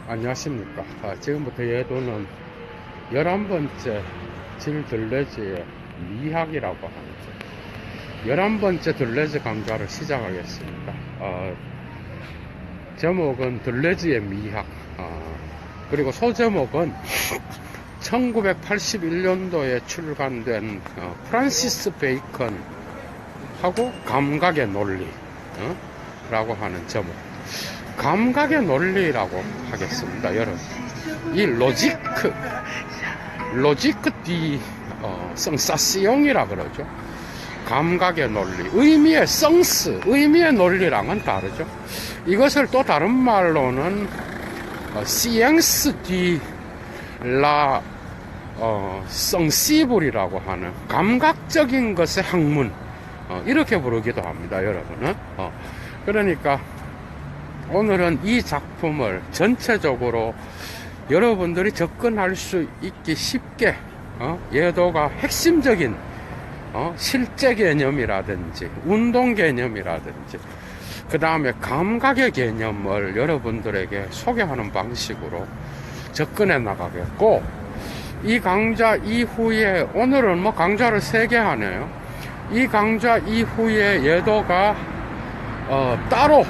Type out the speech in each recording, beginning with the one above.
안녕하십니까. 지금부터 예도는 11번째 질들레즈의 미학이라고 하는 11번째 들레즈 강좌를 시작하겠습니다. 제목은 들레즈의 미학, 그리고 소제목은 1981년도에 출간된 프란시스 베이컨하고 감각의 논리 라고 하는 제목. 감각의 논리라고 하겠습니다. 여러분, 이 로지크 디 성사시용이라 그러죠. 감각의 논리, 의미의 성스, 의미의 논리랑은 다르죠. 이것을 또 다른 말로는 시앵스 디라 성시불이라고 하는 감각적인 것의 학문, 이렇게 부르기도 합니다. 여러분은 그러니까 오늘은 이 작품을 전체적으로 여러분들이 접근할 수 있기 쉽게 예도가 핵심적인 실제 개념이라든지 운동 개념이라든지 그 다음에 감각의 개념을 여러분들에게 소개하는 방식으로 접근해 나가겠고, 이 강좌 이후에 오늘은 뭐 강좌를 3개 하네요. 이 강좌 이후에 예도가 따로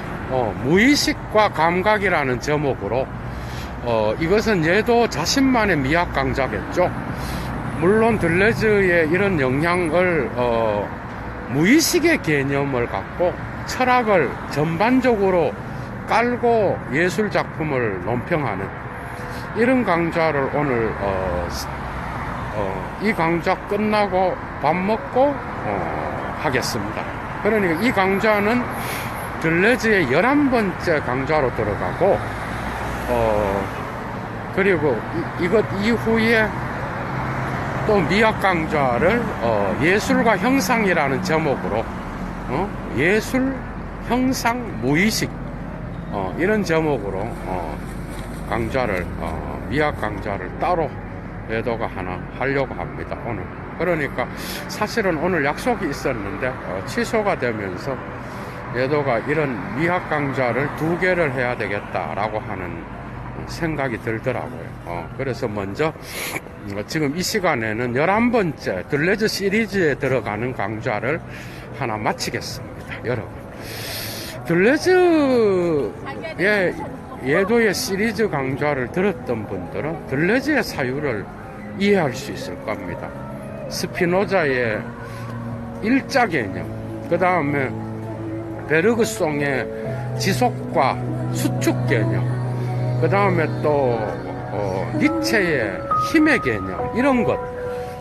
무의식과 감각이라는 제목으로 이것은 예도 자신만의 미학 강좌겠죠. 물론 들레즈의 이런 영향을 무의식의 개념을 갖고 철학을 전반적으로 깔고 예술 작품을 논평하는 이런 강좌를 오늘 이 강좌 끝나고 밥 먹고 하겠습니다. 그러니까 이 강좌는 들레즈의 11번째 강좌로 들어가고, 그리고 이것 이후에 또 미학 강좌를 예술과 형상이라는 제목으로 예술, 형상, 무의식 이런 제목으로 강좌를 미학 강좌를 따로 예도가 하나 하려고 합니다. 오늘. 그러니까 사실은 오늘 약속이 있었는데 취소가 되면서 예도가 이런 미학 강좌를 2개를 해야 되겠다라고 하는 생각이 들더라고요. 그래서 먼저 지금 이 시간에는 11번째 들레즈 시리즈에 들어가는 강좌를 하나 마치겠습니다. 여러분, 들레즈의 예도의 시리즈 강좌를 들었던 분들은 들레즈의 사유를 이해할 수 있을 겁니다. 스피노자의 일자 개념, 그 다음에 베르그송의 지속과 수축 개념, 그 다음에 또 니체의 힘의 개념,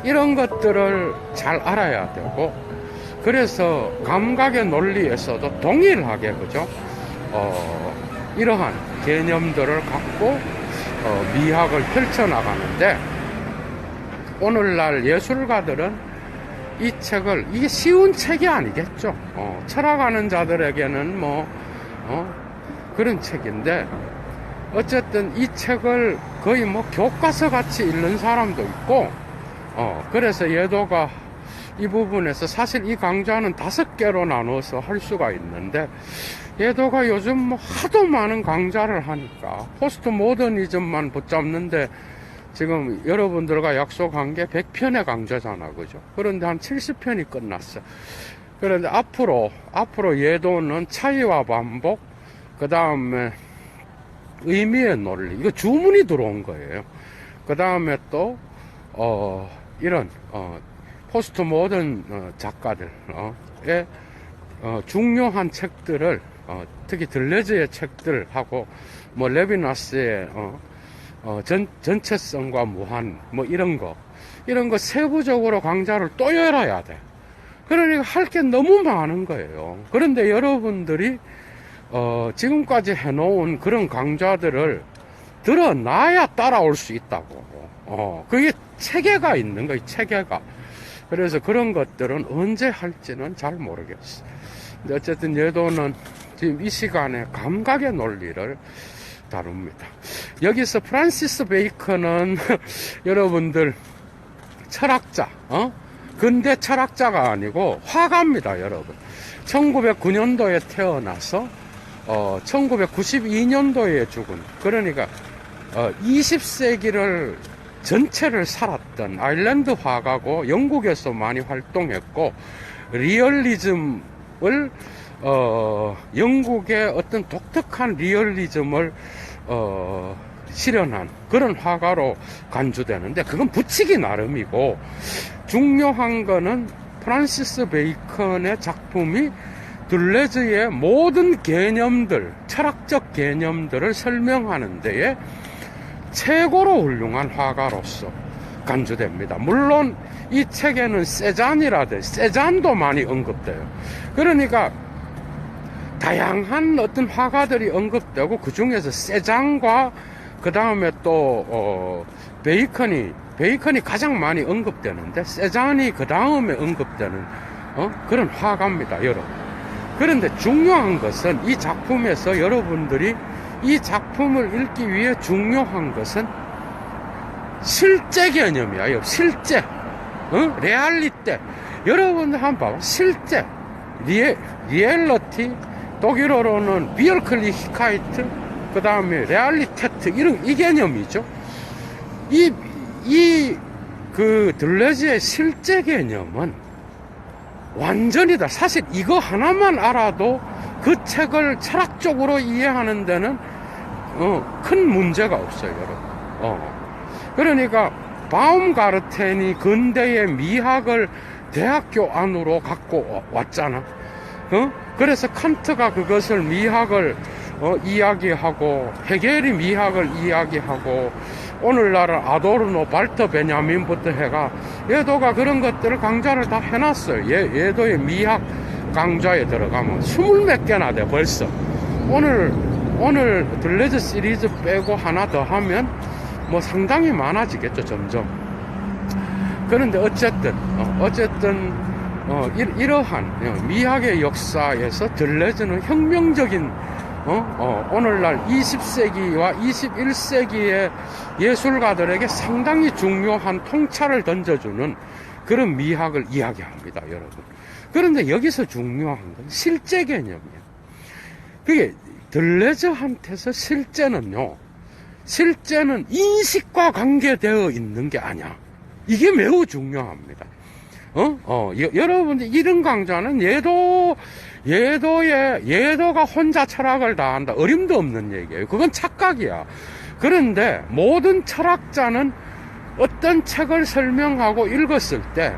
이런 것들을 잘 알아야 되고, 그래서 감각의 논리에서도 동일하게 그죠? 이러한 개념들을 갖고 미학을 펼쳐나가는데, 오늘날 예술가들은 이 책을, 이게 쉬운 책이 아니겠죠. 철학하는 자들에게는 그런 책인데, 어쨌든 이 책을 거의 교과서 같이 읽는 사람도 있고, 그래서 예도가 이 부분에서 사실 이 강좌는 5개로 나눠서 할 수가 있는데, 예도가 요즘 하도 많은 강좌를 하니까 포스트 모더니즘만 붙잡는데 지금 여러분들과 약속한 게 100편의 강좌잖아, 그죠? 그런데 한 70편이 끝났어. 그런데 앞으로 예도는 차이와 반복, 그 다음에 의미의 논리, 이거 주문이 들어온 거예요. 그 다음에 또 이런 포스트 모던 작가들의 중요한 책들을 특히 들레즈의 책들하고 레비나스의 전체성과 무한 이런 거 세부적으로 강좌를 또 열어야 돼. 그러니까 할 게 너무 많은 거예요. 그런데 여러분들이 지금까지 해놓은 그런 강좌들을 들어놔야 따라올 수 있다고. 그게 체계가 있는 거예요, 체계가. 그래서 그런 것들은 언제 할지는 잘 모르겠어. 근데 어쨌든 예도는 지금 이 시간에 감각의 논리를 다룹니다. 여기서 프란시스 베이컨은 여러분들 철학자, 근대 철학자가 아니고 화가입니다, 여러분. 1909년도에 태어나서 1992년도에 죽은, 그러니까 20세기를 전체를 살았던 아일랜드 화가고 영국에서 많이 활동했고 리얼리즘을 영국의 어떤 독특한 리얼리즘을 실현한 그런 화가로 간주되는데 그건 붙이기 나름이고 중요한 거는 프란시스 베이컨의 작품이 둘레즈의 모든 개념들, 철학적 개념들을 설명하는 데에 최고로 훌륭한 화가로서 간주됩니다. 물론 이 책에는 세잔도 많이 언급돼요. 그러니까 다양한 어떤 화가들이 언급되고 그 중에서 세잔과 그 다음에 또 베이컨이 가장 많이 언급되는데 세잔이 그 다음에 언급되는 그런 화가입니다, 여러분. 그런데 중요한 것은 이 작품에서 여러분들이 이 작품을 읽기 위해 중요한 것은 실제 개념이야. 실제, 레알리테. 여러분들 한번 봐봐. 실제, 리얼러티, 독일어로는 비얼클리히카이트, 그 다음에 레알리테트, 이 개념이죠. 그 들레즈의 실제 개념은 완전히다. 사실 이거 하나만 알아도 그 책을 철학적으로 이해하는 데는 큰 문제가 없어요, 여러분. 그러니까 바움가르텐이 근대의 미학을 대학교 안으로 갖고 왔잖아. 그래서 칸트가 그것을 미학을 이야기하고 헤겔이 미학을 이야기하고 오늘날은 아도르노, 발터 베냐민부터 해가 예도가 그런 것들을 강좌를 다 해놨어요. 예도의 미학 강좌에 들어가면 20몇 개나 돼 벌써. 오늘 들레즈 시리즈 빼고 하나 더 하면 뭐 상당히 많아지겠죠, 점점. 그런데 어쨌든 이러한 미학의 역사에서 들레즈는 혁명적인 오늘날 20세기와 21세기의 예술가들에게 상당히 중요한 통찰을 던져주는 그런 미학을 이야기합니다, 여러분. 그런데 여기서 중요한 건 실제 개념이에요. 그게 들레즈한테서 실제는 인식과 관계되어 있는 게 아니야. 이게 매우 중요합니다. 여러분들 이런 강좌는 예도가 혼자 철학을 다 한다. 어림도 없는 얘기예요. 그건 착각이야. 그런데 모든 철학자는 어떤 책을 설명하고 읽었을 때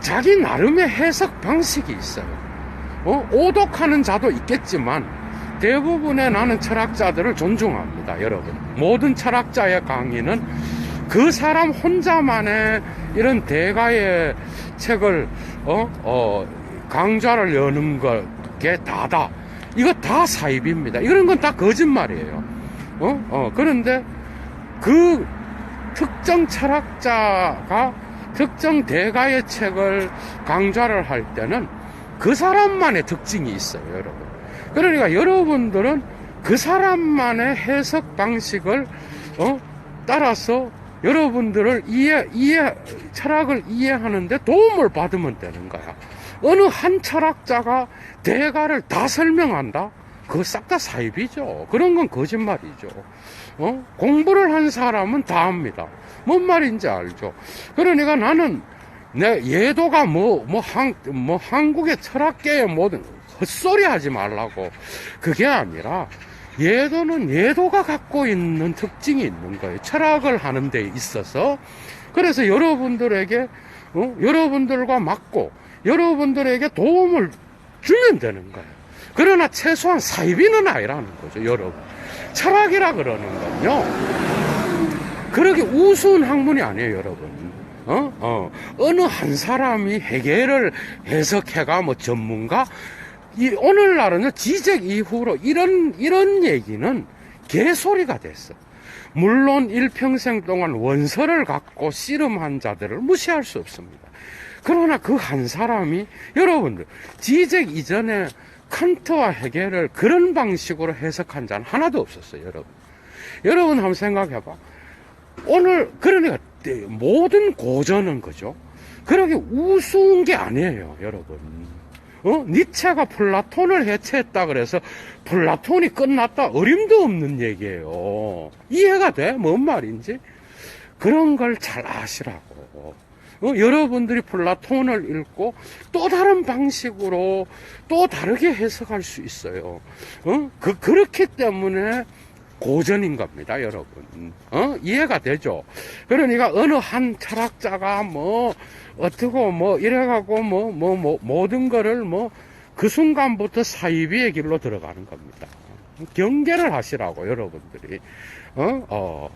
자기 나름의 해석 방식이 있어요. 오독하는 자도 있겠지만 대부분의 나는 철학자들을 존중합니다, 여러분. 모든 철학자의 강의는 그 사람 혼자만의 이런 대가의 책을 강좌를 여는 게 다다. 이거 다 사입입니다. 이런 건 다 거짓말이에요. 그런데 그 특정 철학자가 특정 대가의 책을 강좌를 할 때는 그 사람만의 특징이 있어요, 여러분. 그러니까 여러분들은 그 사람만의 해석 방식을 따라서 여러분들을 철학을 이해하는데 도움을 받으면 되는 거야. 어느 한 철학자가 대가를 다 설명한다? 그거 싹 다 사입이죠. 그런 건 거짓말이죠. 공부를 한 사람은 다 합니다. 뭔 말인지 알죠. 그러니까 나는 예도가 한국의 철학계의 모든 헛소리 하지 말라고. 그게 아니라 예도는 예도가 갖고 있는 특징이 있는 거예요. 철학을 하는 데 있어서. 그래서 여러분들에게 여러분들과 맞고 여러분들에게 도움을 주면 되는 거예요. 그러나 최소한 사이비는 아니라는 거죠, 여러분. 철학이라 그러는 건요, 그렇게 우스운 학문이 아니에요, 여러분. 어느 한 사람이 해결을 해석해가 전문가? 오늘날은요, 지적 이후로 이런 얘기는 개소리가 됐어. 물론 일평생 동안 원서를 갖고 씨름한 자들을 무시할 수 없습니다. 그러나 그 한 사람이, 여러분들, 지적 이전에 칸트와 헤겔을 그런 방식으로 해석한 자는 하나도 없었어요, 여러분. 여러분 한번 생각해봐. 그러니까 모든 고전은 그죠? 그렇게 우스운 게 아니에요, 여러분. 니체가 플라톤을 해체했다 그래서 플라톤이 끝났다. 어림도 없는 얘기예요. 이해가 돼? 뭔 말인지? 그런 걸 잘 아시라고. 여러분들이 플라톤을 읽고 또 다른 방식으로 또 다르게 해석할 수 있어요. 그렇기 때문에 고전인 겁니다, 여러분. 이해가 되죠? 그러니까 어느 한 철학자가 어떻고 이래가고 모든 거를 그 순간부터 사이비의 길로 들어가는 겁니다. 경계를 하시라고, 여러분들이.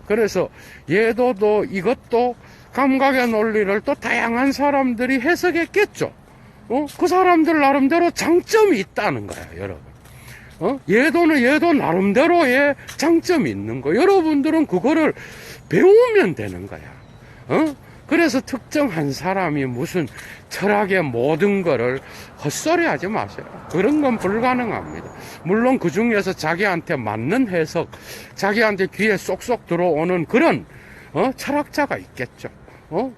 그래서 예도도 이것도 감각의 논리를 또 다양한 사람들이 해석했겠죠. 그 사람들 나름대로 장점이 있다는 거야, 여러분. 예도는 예도 나름대로의 장점이 있는 거. 여러분들은 그거를 배우면 되는 거야. 그래서 특정한 사람이 무슨 철학의 모든 거를 헛소리 하지 마세요. 그런 건 불가능합니다. 물론 그 중에서 자기한테 맞는 해석, 자기한테 귀에 쏙쏙 들어오는 그런, 철학자가 있겠죠.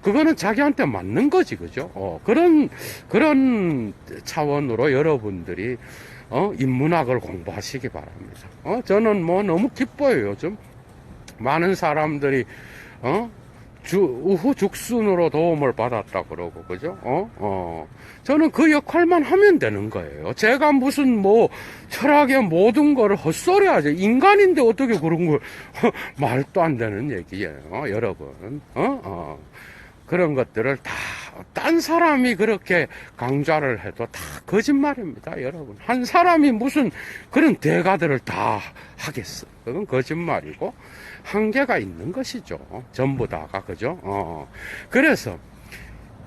그거는 자기한테 맞는 거지, 그죠? 그런 차원으로 여러분들이, 인문학을 공부하시기 바랍니다. 저는 너무 기뻐요, 요즘. 많은 사람들이, 우후죽순으로 도움을 받았다 그러고, 그죠? 저는 그 역할만 하면 되는 거예요. 제가 무슨 철학의 모든 거를 헛소리 하죠. 인간인데 어떻게 그런 걸, 말도 안 되는 얘기예요, 여러분. 그런 것들을 딴 사람이 그렇게 강좌를 해도 다 거짓말입니다, 여러분. 한 사람이 무슨 그런 대가들을 다 하겠어. 그건 거짓말이고, 한계가 있는 것이죠. 전부 다가, 그죠? 그래서,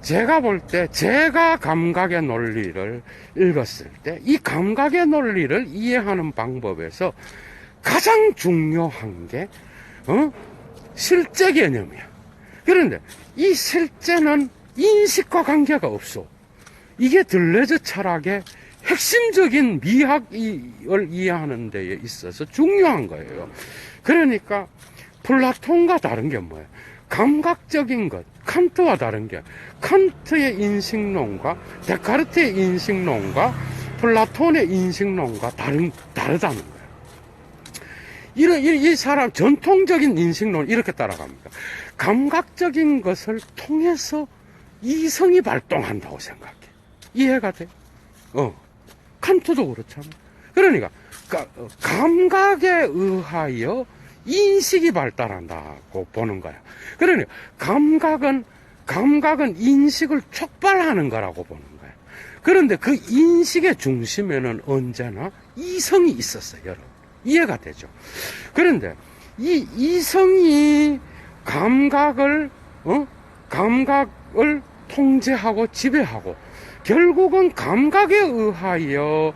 제가 볼 때, 제가 감각의 논리를 읽었을 때, 이 감각의 논리를 이해하는 방법에서 가장 중요한 게, 실제 개념이야. 그런데, 이 실제는 인식과 관계가 없어. 이게 들레즈 철학의 핵심적인 미학을 이해하는 데에 있어서 중요한 거예요. 그러니까 플라톤과 다른 게 뭐예요? 감각적인 것, 칸트와 다른 게 칸트의 인식론과 데카르트의 인식론과 플라톤의 인식론과 다르다는 거예요. 이 사람 전통적인 인식론 이렇게 따라갑니다. 감각적인 것을 통해서 이성이 발동한다고 생각해. 이해가 돼? 칸트도 그렇잖아. 그러니까 감각에 의하여 인식이 발달한다고 보는 거야. 그러니까 감각은 인식을 촉발하는 거라고 보는 거야. 그런데 그 인식의 중심에는 언제나 이성이 있었어요, 여러분. 이해가 되죠? 그런데 이 이성이 감각을 통제하고 지배하고 결국은 감각에 의하여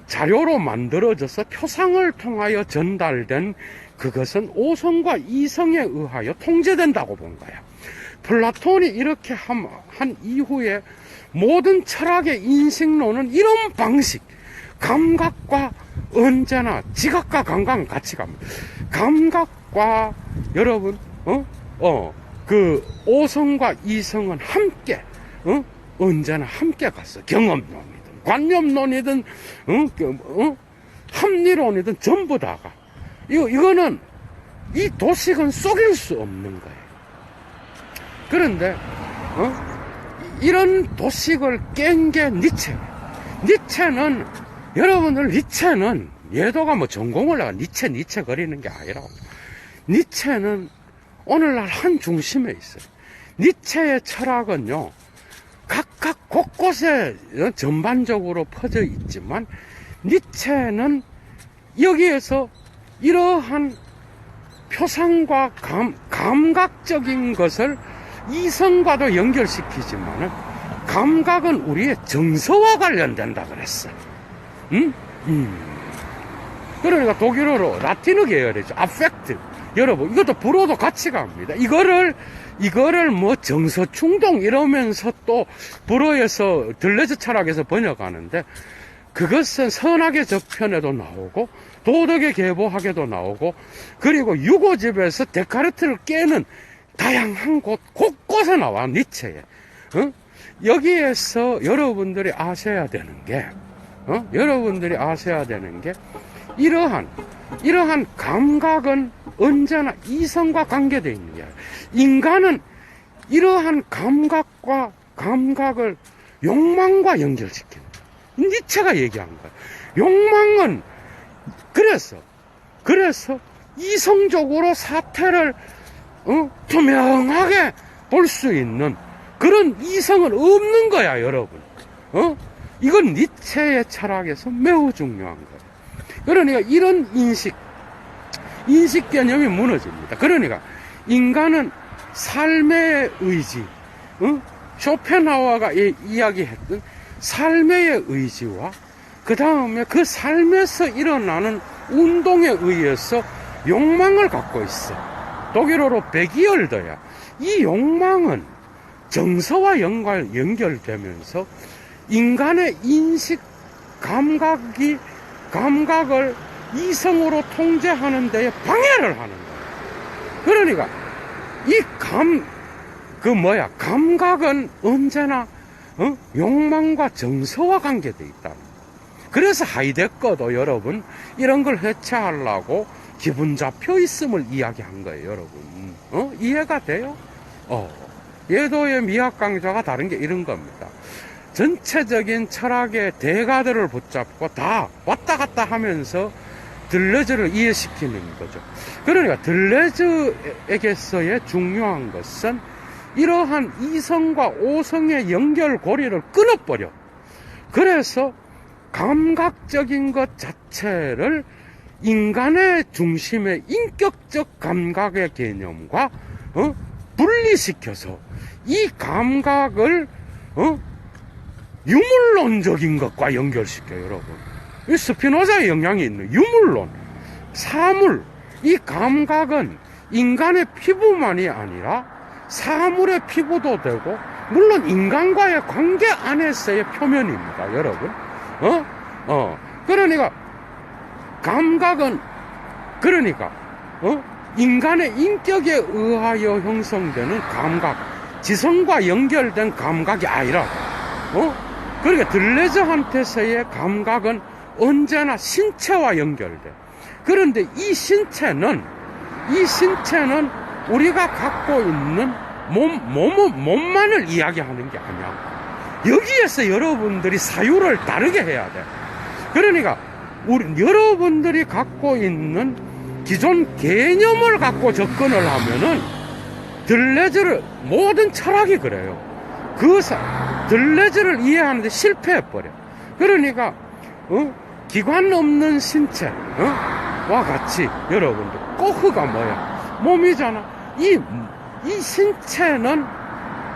자료로 만들어져서 표상을 통하여 전달된 그것은 오성과 이성에 의하여 통제된다고 본 거야. 플라톤이 이렇게 한 이후에 모든 철학의 인식론은 이런 방식, 감각과 언제나 지각과 감각은 같이 갑니다. 감각과 여러분 그 오성과 이성은 함께 언제나 함께 갔어. 경험론이든 관념론이든 합리론이든 전부 다가 이거는 이 도식은 속일 수 없는 거예요. 그런데 이런 도식을 깬 게 니체예요. 니체는 여러분들 니체는 예도가 전공을 나가 니체 거리는 게 아니라고. 니체는 오늘날 한 중심에 있어요. 니체의 철학은요, 각각 곳곳에 전반적으로 퍼져 있지만, 니체는 여기에서 이러한 표상과 감각적인 것을 이성과도 연결시키지만은, 감각은 우리의 정서와 관련된다 그랬어. 그러니까 독일어로 라틴어 계열이죠. 아펙트. 여러분, 이것도 불어도 같이 갑니다. 이거를 정서 충동 이러면서 또 불어에서 들레즈 철학에서 번역하는데, 그것은 선악의 저편에도 나오고 도덕의 계보학에도 나오고, 그리고 유고집에서 데카르트를 깨는 다양한 곳곳에 나와. 니체에 여기에서 여러분들이 아셔야 되는 게, 여러분들이 아셔야 되는 게, 이러한 감각은 언제나 이성과 관계되어 있는 거야. 인간은 이러한 감각을 욕망과 연결시키는 거야. 니체가 얘기한 거야. 욕망은, 그래서 이성적으로 사태를, 투명하게 볼 수 있는 그런 이성은 없는 거야, 여러분. 이건 니체의 철학에서 매우 중요한 거예요. 그러니까 이런 인식 개념이 무너집니다. 그러니까 인간은 삶의 의지, 쇼펜하우어가 이야기했던 삶의 의지와 그 다음에 그 삶에서 일어나는 운동에 의해서 욕망을 갖고 있어. 독일어로 베기열더야. 이 욕망은 정서와 연결되면서 인간의 인식, 감각을 이성으로 통제하는 데에 방해를 하는 거야. 그러니까 감각은 언제나 욕망과 정서와 관계되어 있다. 그래서 하이데거도 여러분 이런 걸 해체하려고 기분 잡혀 있음을 이야기한 거예요, 여러분. 이해가 돼요? 예도의 미학 강좌가 다른 게 이런 겁니다. 전체적인 철학의 대가들을 붙잡고 다 왔다 갔다 하면서 들레즈를 이해시키는 거죠. 그러니까 들레즈에게서의 중요한 것은 이러한 이성과 오성의 연결고리를 끊어버려. 그래서 감각적인 것 자체를 인간의 중심의 인격적 감각의 개념과 분리시켜서 이 감각을 유물론적인 것과 연결시켜요, 여러분. 이 스피노자의 영향이 있는 유물론, 사물, 이 감각은 인간의 피부만이 아니라 사물의 피부도 되고, 물론 인간과의 관계 안에서의 표면입니다, 여러분. 그러니까 감각은 인간의 인격에 의하여 형성되는 감각, 지성과 연결된 감각이 아니라, 그러니까 들레즈한테서의 감각은 언제나 신체와 연결돼. 그런데 이 신체는 우리가 갖고 있는 몸만을 이야기하는 게 아니야. 여기에서 여러분들이 사유를 다르게 해야 돼. 그러니까 여러분들이 갖고 있는 기존 개념을 갖고 접근을 하면은 모든 철학이 그래요. 들레즈를 이해하는데 실패해버려. 그러니까 기관 없는 신체와 같이 여러분들 코흐가 뭐야? 몸이잖아. 이 신체는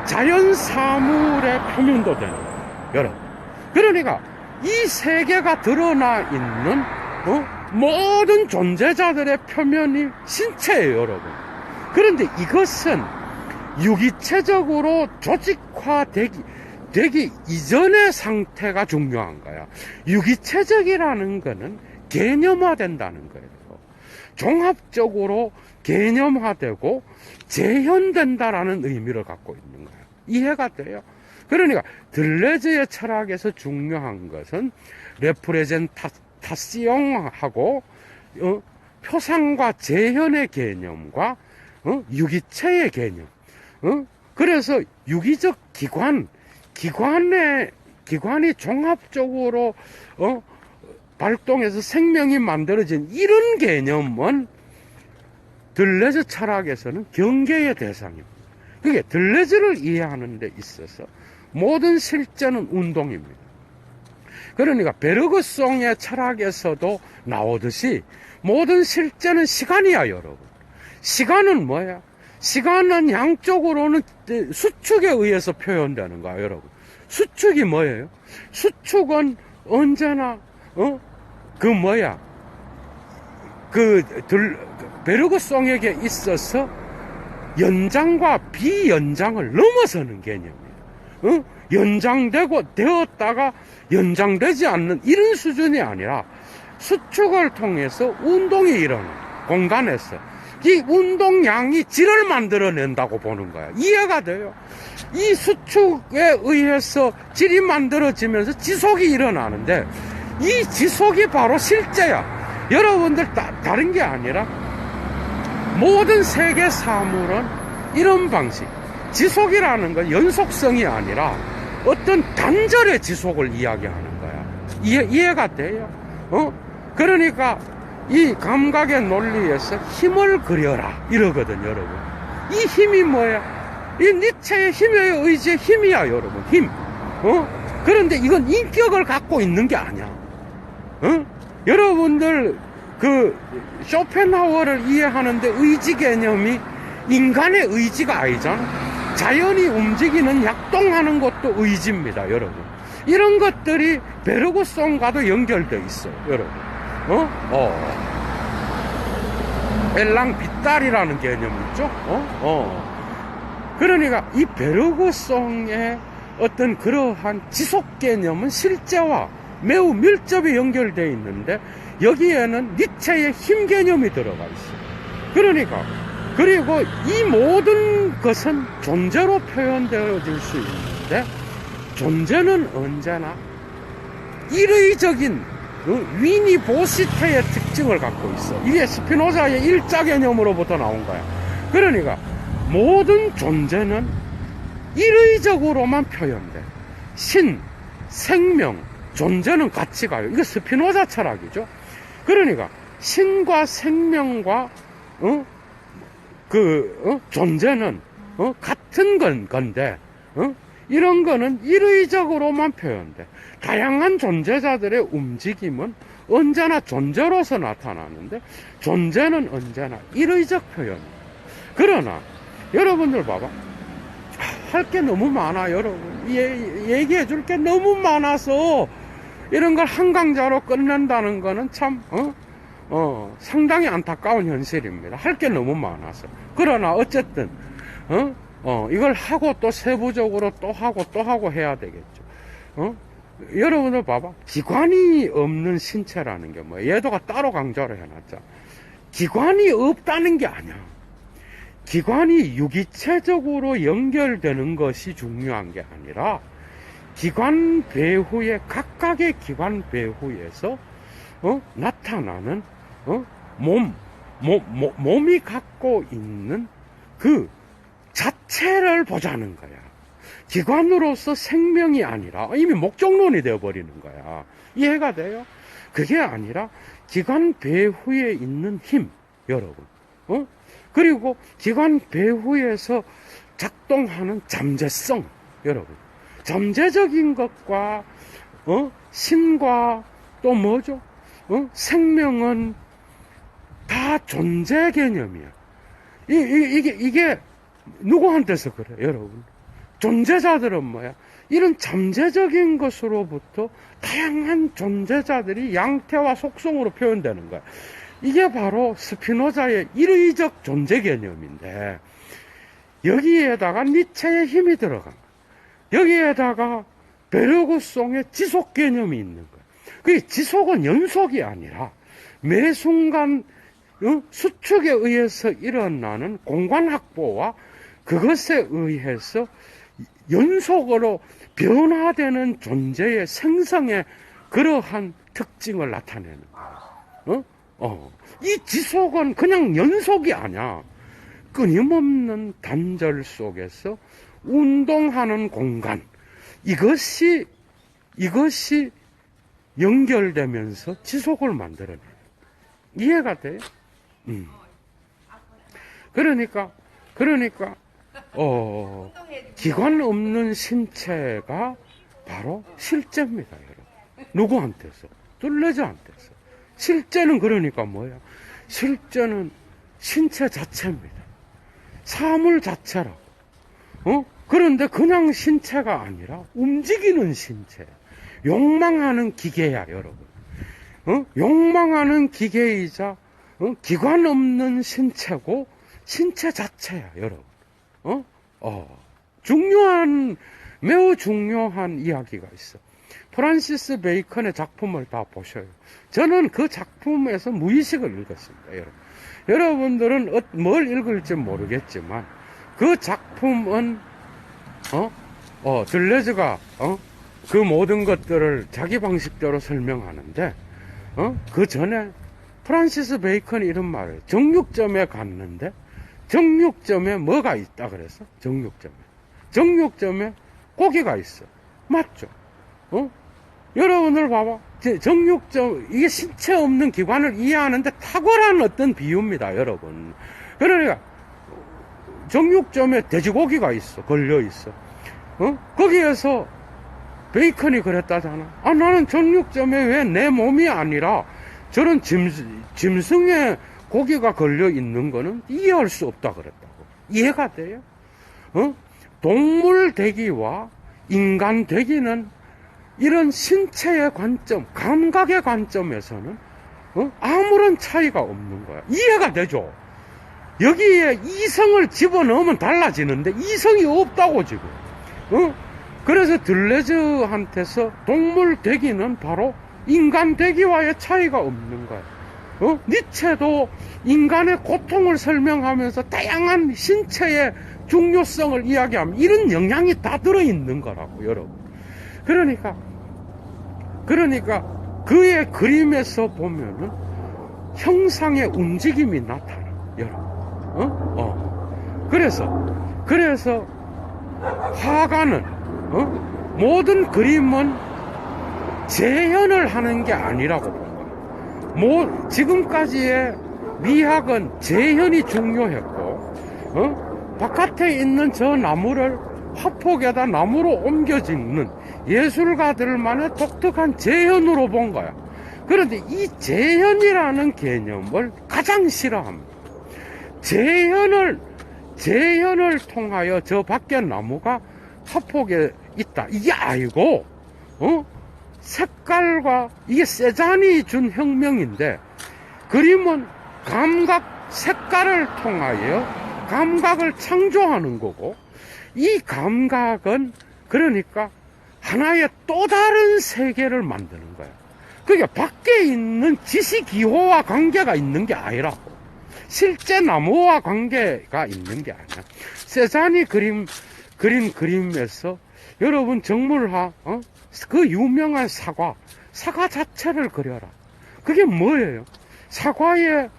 자연 사물의 표면도 되는 거예요, 여러분. 그러니까 이 세계가 드러나 있는 모든 존재자들의 표면이 신체예요, 여러분. 그런데 이것은 유기체적으로 조직화되기 이전의 상태가 중요한 거야. 유기체적이라는 거는 개념화된다는 거예요. 종합적으로 개념화되고 재현된다라는 의미를 갖고 있는 거예요. 이해가 돼요? 그러니까 들레즈의 철학에서 중요한 것은 레프레젠타시옹하고 표상과 재현의 개념과 유기체의 개념. 그래서 유기적 기관이 종합적으로 발동해서 생명이 만들어진 이런 개념은 들레즈 철학에서는 경계의 대상입니다. 그게 들레즈를 이해하는 데 있어서 모든 실제는 운동입니다. 그러니까 베르그송의 철학에서도 나오듯이 모든 실제는 시간이야, 여러분. 시간은 뭐야? 시간은 양쪽으로는 수축에 의해서 표현되는 거야, 여러분. 수축이 뭐예요? 수축은 언제나 베르그송에게 있어서 연장과 비연장을 넘어서는 개념이에요. 되었다가 연장되지 않는 이런 수준이 아니라 수축을 통해서 운동이 일어나는 공간에서 이 운동량이 질을 만들어낸다고 보는 거야. 이해가 돼요? 이 수축에 의해서 질이 만들어지면서 지속이 일어나는데 이 지속이 바로 실제야. 여러분들 다른 게 아니라 모든 세계 사물은 이런 방식, 지속이라는 건 연속성이 아니라 어떤 단절의 지속을 이야기하는 거야. 이해가 돼요? 그러니까 이 감각의 논리에서 힘을 그려라 이러거든, 여러분. 이 힘이 뭐야? 이 니체의 힘의 의지의 힘이야, 여러분. 힘. 그런데 이건 인격을 갖고 있는 게 아니야. 여러분들 그 쇼펜하우어를 이해하는데 의지 개념이 인간의 의지가 아니잖아. 자연이 움직이는 약동하는 것도 의지입니다, 여러분. 이런 것들이 베르그송과도 연결되어 있어요, 여러분. 엘랑 빗달이라는 개념이 있죠. 그러니까 이 베르그송의 어떤 그러한 지속 개념은 실제와 매우 밀접히 연결되어 있는데 여기에는 니체의 힘 개념이 들어가 있어요. 그러니까 그리고 이 모든 것은 존재로 표현되어질 수 있는데 존재는 언제나 일의적인 위니보시테의 특징을 갖고 있어. 이게 스피노자의 일자 개념으로부터 나온 거야. 그러니까 모든 존재는 일의적으로만 표현돼. 신, 생명, 존재는 같이 가요. 이거 스피노자 철학이죠. 그러니까 신과 생명과 존재는 같은 건데 이런 거는 일의적으로만 표현돼. 다양한 존재자들의 움직임은 언제나 존재로서 나타나는데 존재는 언제나 일의적 표현. 그러나 여러분들 봐봐, 할 게 너무 많아. 여러분 얘기해 줄 게 너무 많아서 이런 걸 한 강좌로 끝낸다는 거는 참 상당히 안타까운 현실입니다. 할 게 너무 많아서. 그러나 어쨌든 이걸 하고 또 세부적으로 또 하고 해야 되겠죠. 여러분들 봐봐, 기관이 없는 신체라는 게 뭐야? 얘도가 따로 강조를 해놨자. 기관이 없다는 게 아니야. 기관이 유기체적으로 연결되는 것이 중요한 게 아니라 기관 배후에, 각각의 기관 배후에서 나타나는 몸이 갖고 있는 그 자체를 보자는 거야. 기관으로서 생명이 아니라 이미 목적론이 되어버리는 거야. 이해가 돼요? 그게 아니라 기관 배후에 있는 힘, 여러분. 그리고 기관 배후에서 작동하는 잠재성, 여러분. 잠재적인 것과 신과 또 뭐죠? 생명은 다 존재 개념이야. 이게 누구한테서 그래, 여러분? 존재자들은 뭐야? 이런 잠재적인 것으로부터 다양한 존재자들이 양태와 속성으로 표현되는 거야. 이게 바로 스피노자의 일의적 존재 개념인데 여기에다가 니체의 힘이 들어간 거야. 여기에다가 베르그송의 지속 개념이 있는 거야. 그 지속은 연속이 아니라 매 순간 수축에 의해서 일어나는 공간 확보와 그것에 의해서 연속으로 변화되는 존재의 생성의 그러한 특징을 나타내는 거야. 이 지속은 그냥 연속이 아니야. 끊임없는 단절 속에서 운동하는 공간. 이것이 연결되면서 지속을 만들어내. 이해가 돼요? 그러니까 기관 없는 신체가 바로 실제입니다, 여러분. 누구한테서? 둘레자한테서. 실제는 그러니까 뭐야? 실제는 신체 자체입니다. 사물 자체라고. 그런데 그냥 신체가 아니라 움직이는 신체. 욕망하는 기계야, 여러분. 욕망하는 기계이자 기관 없는 신체고 신체 자체야, 여러분. 매우 중요한 이야기가 있어. 프란시스 베이컨의 작품을 다 보셔요. 저는 그 작품에서 무의식을 읽었습니다, 여러분. 여러분들은 뭘 읽을지 모르겠지만 그 작품은 들레즈가, 그 모든 것들을 자기 방식대로 설명하는데, 그 전에 프란시스 베이컨이 이런 말을, 정육점에 갔는데, 정육점에 뭐가 있다 그랬어? 정육점에 고기가 있어. 맞죠? 여러분들 봐봐. 정육점, 이게 신체 없는 기관을 이해하는데 탁월한 어떤 비유입니다, 여러분. 그러니까, 정육점에 돼지고기가 있어. 걸려 있어. 거기에서 베이컨이 그랬다잖아. 나는 정육점에 왜 내 몸이 아니라 저런 짐승의 고기가 걸려 있는 거는 이해할 수 없다 그랬다고. 이해가 돼요? 동물 되기와 인간 되기는 이런 신체의 관점, 감각의 관점에서는 아무런 차이가 없는 거야. 이해가 되죠? 여기에 이성을 집어넣으면 달라지는데 이성이 없다고 지금. 그래서 들레즈한테서 동물 되기는 바로 인간 되기와의 차이가 없는 거야. 니체도 인간의 고통을 설명하면서 다양한 신체의 중요성을 이야기하면 이런 영향이 다 들어있는 거라고, 여러분. 그러니까 그의 그림에서 보면은 형상의 움직임이 나타나, 여러분. 그래서 화가는 모든 그림은 재현을 하는 게 아니라고 본 거야. 지금까지의 미학은 재현이 중요했고, 바깥에 있는 저 나무를 화폭에다 나무로 옮겨 짓는 예술가들만의 독특한 재현으로 본 거야. 그런데 이 재현이라는 개념을 가장 싫어합니다. 재현을 통하여 저 밖에 나무가 화폭에 있다. 이게 아니고, 색깔과, 이게 세잔이 준 혁명인데, 그림은 감각, 색깔을 통하여 감각을 창조하는 거고, 이 감각은 그러니까 하나의 또 다른 세계를 만드는 거야. 그게 밖에 있는 지시기호와 관계가 있는 게 아니라고. 실제 나무와 관계가 있는 게 아니야. 세잔이 그린 그림에서 여러분 정물화, 그 유명한 사과 자체를 그려라. 그게 뭐예요? 사과의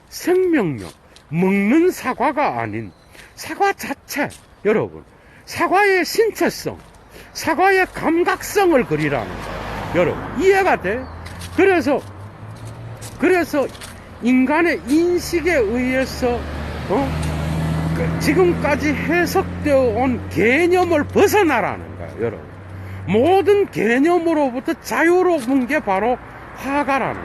생명력, 먹는 사과가 아닌 사과 자체, 여러분. 사과의 신체성, 사과의 감각성을 그리라는 거예요. 여러분, 이해가 돼? 그래서 인간의 인식에 의해서, 지금까지 해석되어 온 개념을 벗어나라는 거예요, 여러분. 모든 개념으로부터 자유로운 게 바로 화가라는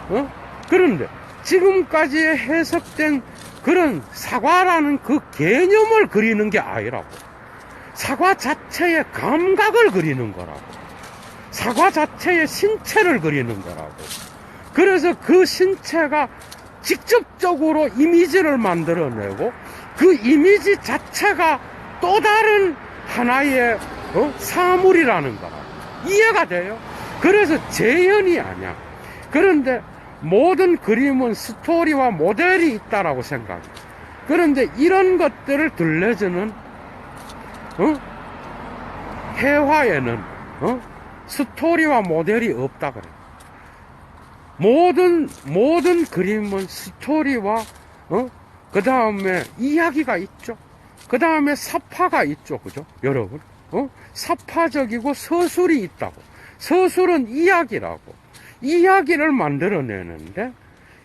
거예요. 그런데 지금까지 해석된 그런 사과라는 그 개념을 그리는 게 아니라고. 사과 자체의 감각을 그리는 거라고. 사과 자체의 신체를 그리는 거라고. 그래서 그 신체가 직접적으로 이미지를 만들어내고 그 이미지 자체가 또 다른 하나의 사물이라는 거라. 이해가 돼요? 그래서 재현이 아니야. 그런데 모든 그림은 스토리와 모델이 있다라고 생각해. 그런데 이런 것들을 들레즈는 회화에는 스토리와 모델이 없다 그래. 모든 그림은 스토리와 그 다음에 이야기가 있죠. 그 다음에 사파가 있죠. 그죠? 여러분. 사파적이고 서술이 있다고. 서술은 이야기라고. 이야기를 만들어내는데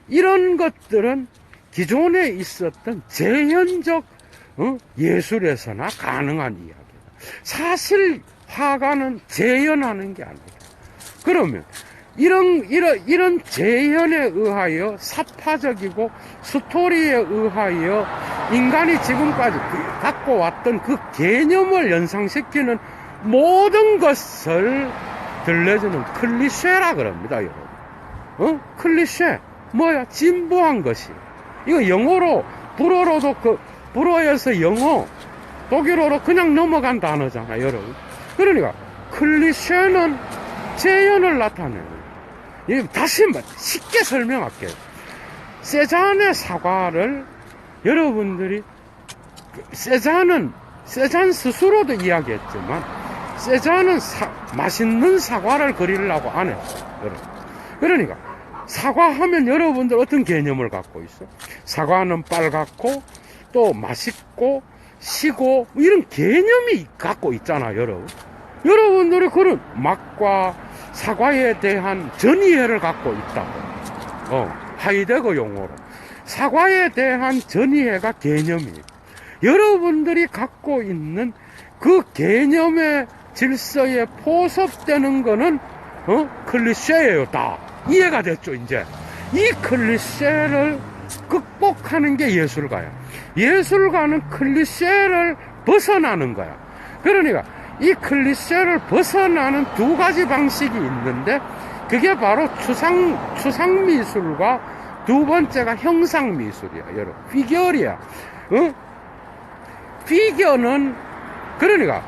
이런 것들은 기존에 있었던 재현적 예술에서나 가능한 이야기다. 사실 화가는 재현하는 게 아니다. 그러면 이런 재현에 의하여 사파적이고 스토리에 의하여 인간이 지금까지 갖고 왔던 그 개념을 연상시키는 모든 것을 들레즈는 클리셰라 그럽니다, 여러분. 클리셰. 뭐야? 진부한 것이. 이거 영어로, 불어에서 영어, 독일어로 그냥 넘어간 단어잖아, 여러분. 그러니까, 클리셰는 재현을 나타내는. 다시 쉽게 설명할게요. 세잔의 사과를 여러분들이, 세잔은 세잔 스스로도 이야기했지만 세잔은 맛있는 사과를 그리려고 안 했어요, 여러분. 그러니까 사과하면 여러분들 어떤 개념을 갖고 있어? 사과는 빨갛고 또 맛있고 시고 이런 개념이 갖고 있잖아, 여러분. 여러분들이 그런 맛과 사과에 대한 전이해를 갖고 있다고. 하이데거 용어로 사과에 대한 전이해가 개념이에요. 여러분들이 갖고 있는 그 개념의 질서에 포섭되는 거는 클리셰예요. 다 이해가 됐죠. 이제 이 클리셰를 극복하는 게 예술가야. 예술가는 클리셰를 벗어나는 거야. 그러니까 이 클리셰를 벗어나는 두 가지 방식이 있는데 그게 바로 추상미술과 두 번째가 형상미술이야. 여러분, 피겨리야. 피겨는 그러니까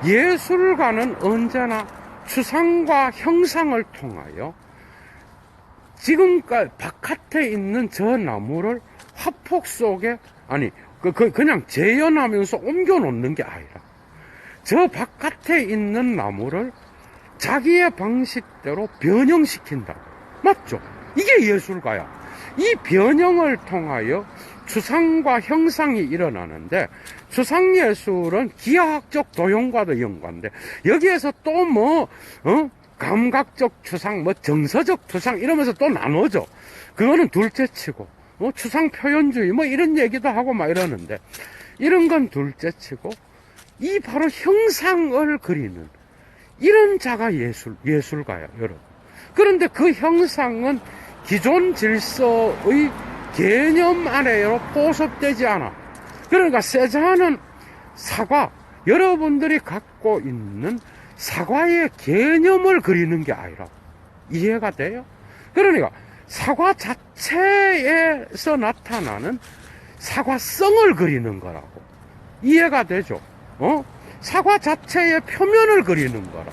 예술가는 언제나 추상과 형상을 통하여 지금까지 바깥에 있는 저 나무를 화폭 속에 그냥 재현하면서 옮겨 놓는 게 아니라 저 바깥에 있는 나무를 자기의 방식대로 변형시킨다. 맞죠? 이게 예술가야. 이 변형을 통하여 추상과 형상이 일어나는데 추상예술은 기하학적 도형과도 연관돼. 여기에서 또 감각적 추상, 정서적 추상 이러면서 또 나눠져. 그거는 둘째치고 추상 표현주의 이런 얘기도 하고 막 이러는데 이런 건 둘째치고 이 바로 형상을 그리는 이런 자가 예술가야, 여러분. 그런데 그 형상은 기존 질서의 개념 안에 포섭되지 않아. 그러니까 세잔은 사과, 여러분들이 갖고 있는 사과의 개념을 그리는 게 아니라 이해가 돼요? 그러니까 사과 자체에서 나타나는 사과성을 그리는 거라고. 이해가 되죠? 사과 자체의 표면을 그리는 거라고.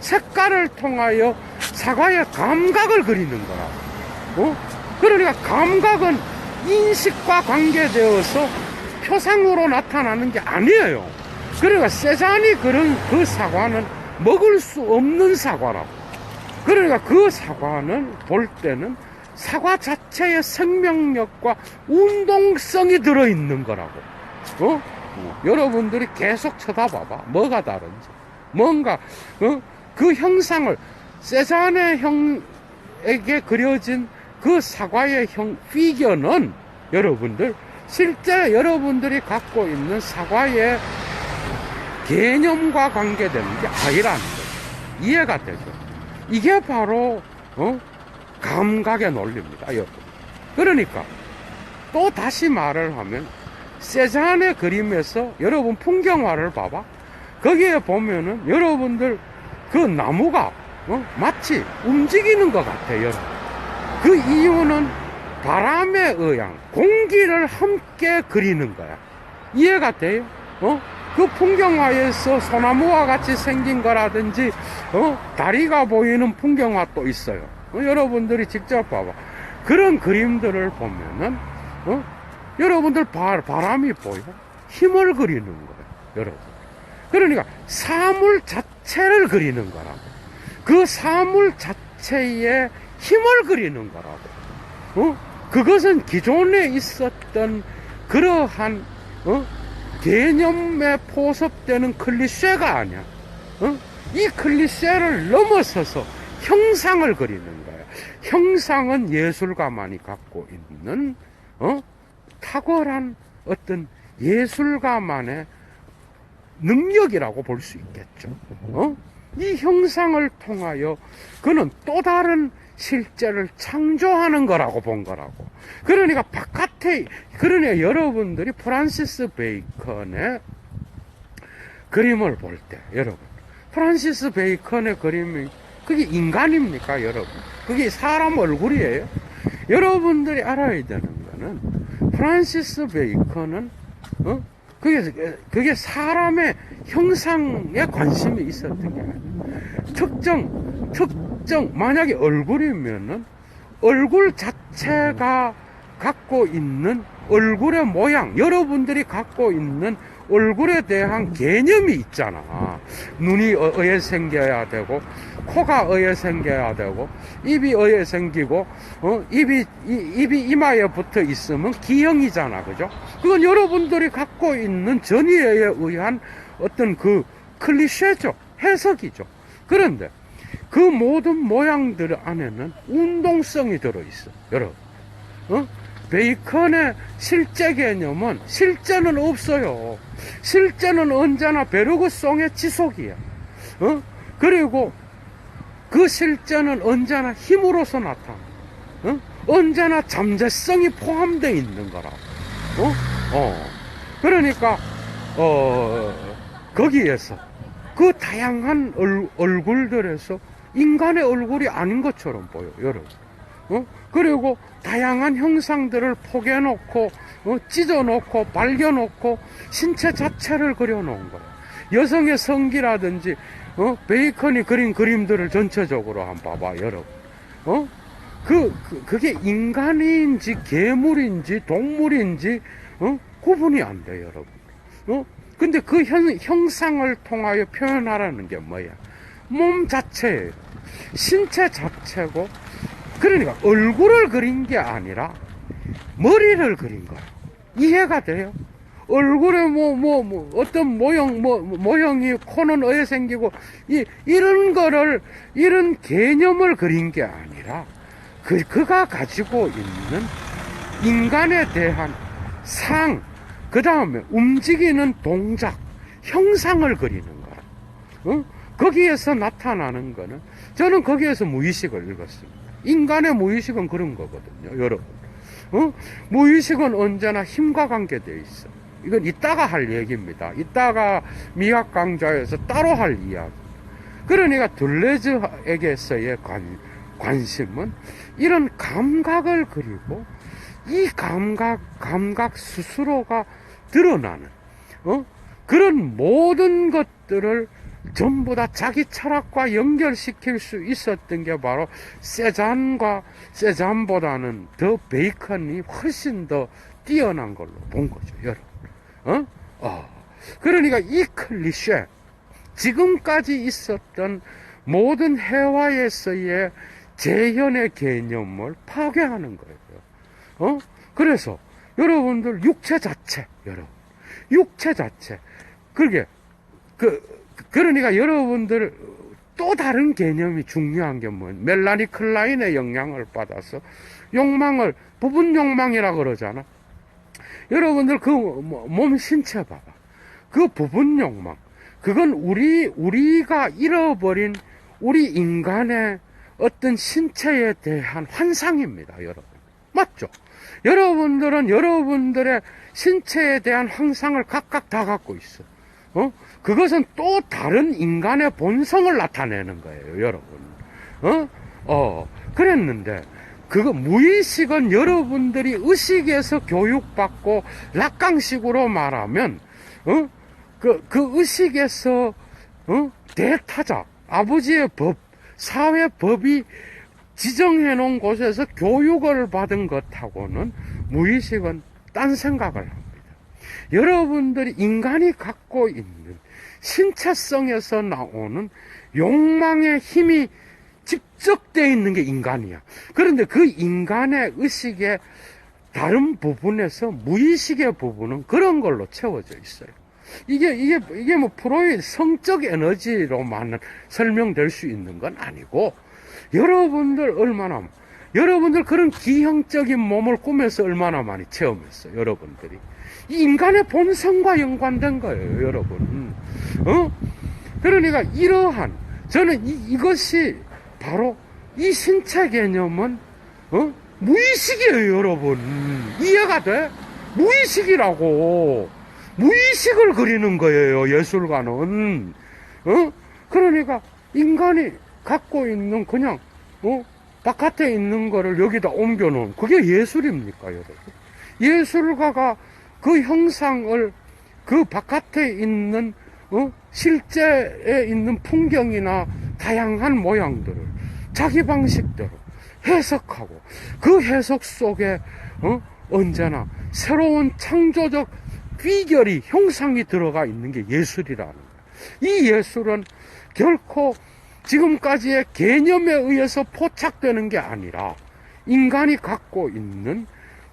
색깔을 통하여 사과의 감각을 그리는 거라고. 그러니까 감각은 인식과 관계되어서 표상으로 나타나는 게 아니에요. 그러니까 세잔이 그런 그 사과는 먹을 수 없는 사과라고. 그러니까 그 사과는 볼 때는 사과 자체의 생명력과 운동성이 들어있는 거라고. 여러분들이 계속 쳐다봐봐. 뭐가 다른지. 뭔가 그 형상을 세잔의 형에게 그려진 그 사과의 피겨는 여러분들 실제 여러분들이 갖고 있는 사과의 개념과 관계되는 게 아니라는 거예요. 이해가 되죠? 이게 바로 감각의 논리입니다, 여러분. 그러니까 또 다시 말을 하면 세잔의 그림에서 여러분 풍경화를 봐봐. 거기에 보면은 여러분들 그 나무가 마치 움직이는 것 같아요, 여러분. 그 이유는 바람의 의향, 공기를 함께 그리는 거야. 이해가 돼요? 그 풍경화에서 소나무와 같이 생긴 거라든지 다리가 보이는 풍경화 또 있어요. 여러분들이 직접 봐봐. 그런 그림들을 보면은 여러분들 바람이 보여? 힘을 그리는 거예요, 여러분. 그러니까 사물 자체를 그리는 거라고. 그 사물 자체에 힘을 그리는 거라고. 그것은 기존에 있었던 그러한 개념에 포섭되는 클리셰가 아니야. 이 클리셰를 넘어서서 형상을 그리는 거야. 형상은 예술가만이 갖고 있는 탁월한 어떤 예술가만의 능력이라고 볼 수 있겠죠. 이 형상을 통하여 그는 또 다른 실제를 창조하는 거라고 본 거라고. 그러니까 그러니까 여러분들이 프란시스 베이컨의 그림을 볼 때, 여러분, 프란시스 베이컨의 그림이 그게 인간입니까, 여러분? 그게 사람 얼굴이에요? 여러분들이 알아야 되는 거는 프란시스 베이컨은 그게 사람의 형상에 관심이 있었던 게 아니에요. 특정 만약에 얼굴이면은 얼굴 자체가 갖고 있는 얼굴의 모양, 여러분들이 갖고 있는 얼굴에 대한 개념이 있잖아. 눈이 어에 생겨야 되고, 코가 어에 생겨야 되고, 입이 어에 생기고, 입이 이마에 붙어 있으면 기형이잖아. 그죠? 그건 여러분들이 갖고 있는 전의에 의한 어떤 그 클리셰죠. 해석이죠. 그런데 그 모든 모양들 안에는 운동성이 들어있어. 여러분. 베이컨의 실제 개념은 실제는 없어요. 실제는 언제나 베르그송의 지속이야. 그리고 그 실제는 언제나 힘으로서 나타나. 언제나 잠재성이 포함되어 있는 거라고. 그러니까 거기에서 그 다양한 얼굴들에서 인간의 얼굴이 아닌 것처럼 보여, 여러분. 그리고 다양한 형상들을 포개놓고, 찢어놓고, 발겨놓고, 신체 자체를 그려놓은 거예요. 여성의 성기라든지, 베이컨이 그린 그림들을 전체적으로 한번 봐봐, 여러분. 그게 인간인지, 괴물인지, 동물인지, 구분이 안 돼, 여러분. 근데 그 형상을 통하여 표현하라는 게 뭐야? 몸 자체예요. 신체 자체고, 그러니까 얼굴을 그린 게 아니라 머리를 그린 거야. 이해가 돼요? 얼굴에 어떤 모형이 코는 어에 생기고, 이런 개념을 그린 게 아니라, 그가 가지고 있는 인간에 대한 그 다음에 움직이는 동작, 형상을 그리는 거야. 거기에서 나타나는 거는, 저는 거기에서 무의식을 읽었습니다. 인간의 무의식은 그런 거거든요, 여러분. 무의식은 언제나 힘과 관계되어 있어. 이건 이따가 할 얘기입니다. 이따가 미학 강좌에서 따로 할 이야기. 그러니까 둘레즈에게서의 관심은 이런 감각을 그리고 이 감각 스스로가 드러나는, 그런 모든 것들을 전부 다 자기 철학과 연결시킬 수 있었던 게 바로 세잔보다는 더 베이컨이 훨씬 더 뛰어난 걸로 본 거죠, 여러분. 그러니까 이 클리셰, 지금까지 있었던 모든 해화에서의 재현의 개념을 파괴하는 거예요. 그래서 여러분들 육체 자체, 그러니까 여러분들 또 다른 개념이 중요한 게 뭐예요? 멜라니 클라인의 영향을 받아서 부분 욕망이라 그러잖아. 여러분들 그 몸 신체 봐봐. 그 부분 욕망. 그건 우리가 잃어버린 우리 인간의 어떤 신체에 대한 환상입니다, 여러분. 맞죠? 여러분들은 여러분들의 신체에 대한 환상을 각각 다 갖고 있어. 그것은 또 다른 인간의 본성을 나타내는 거예요, 여러분. 그랬는데, 무의식은 여러분들이 의식에서 교육받고, 낙강식으로 말하면, 그 의식에서, 대타자, 아버지의 법, 사회 법이 지정해 놓은 곳에서 교육을 받은 것하고는 무의식은 딴 생각을 합니다. 여러분들이 인간이 갖고 있는 신체성에서 나오는 욕망의 힘이 집적되어 있는 게 인간이야. 그런데 그 인간의 의식의 다른 부분에서 무의식의 부분은 그런 걸로 채워져 있어요. 이게 뭐 프로의 성적 에너지로만 설명될 수 있는 건 아니고, 여러분들 그런 기형적인 몸을 꾸며서 얼마나 많이 체험했어요, 여러분들이. 이 인간의 본성과 연관된 거예요, 여러분. 그러니까 저는 이것이 바로 이 신체 개념은, 무의식이에요, 여러분. 이해가 돼? 무의식이라고. 무의식을 그리는 거예요, 예술가는. 그러니까 인간이 갖고 있는 그냥, 바깥에 있는 거를 여기다 옮겨놓은, 그게 예술입니까, 여러분? 예술가가 그 형상을 그 바깥에 있는, 실제에 있는 풍경이나 다양한 모양들을 자기 방식대로 해석하고, 그 해석 속에, 언제나 새로운 창조적 비결이, 형상이 들어가 있는 게 예술이라는 거예요. 이 예술은 결코 지금까지의 개념에 의해서 포착되는 게 아니라 인간이 갖고 있는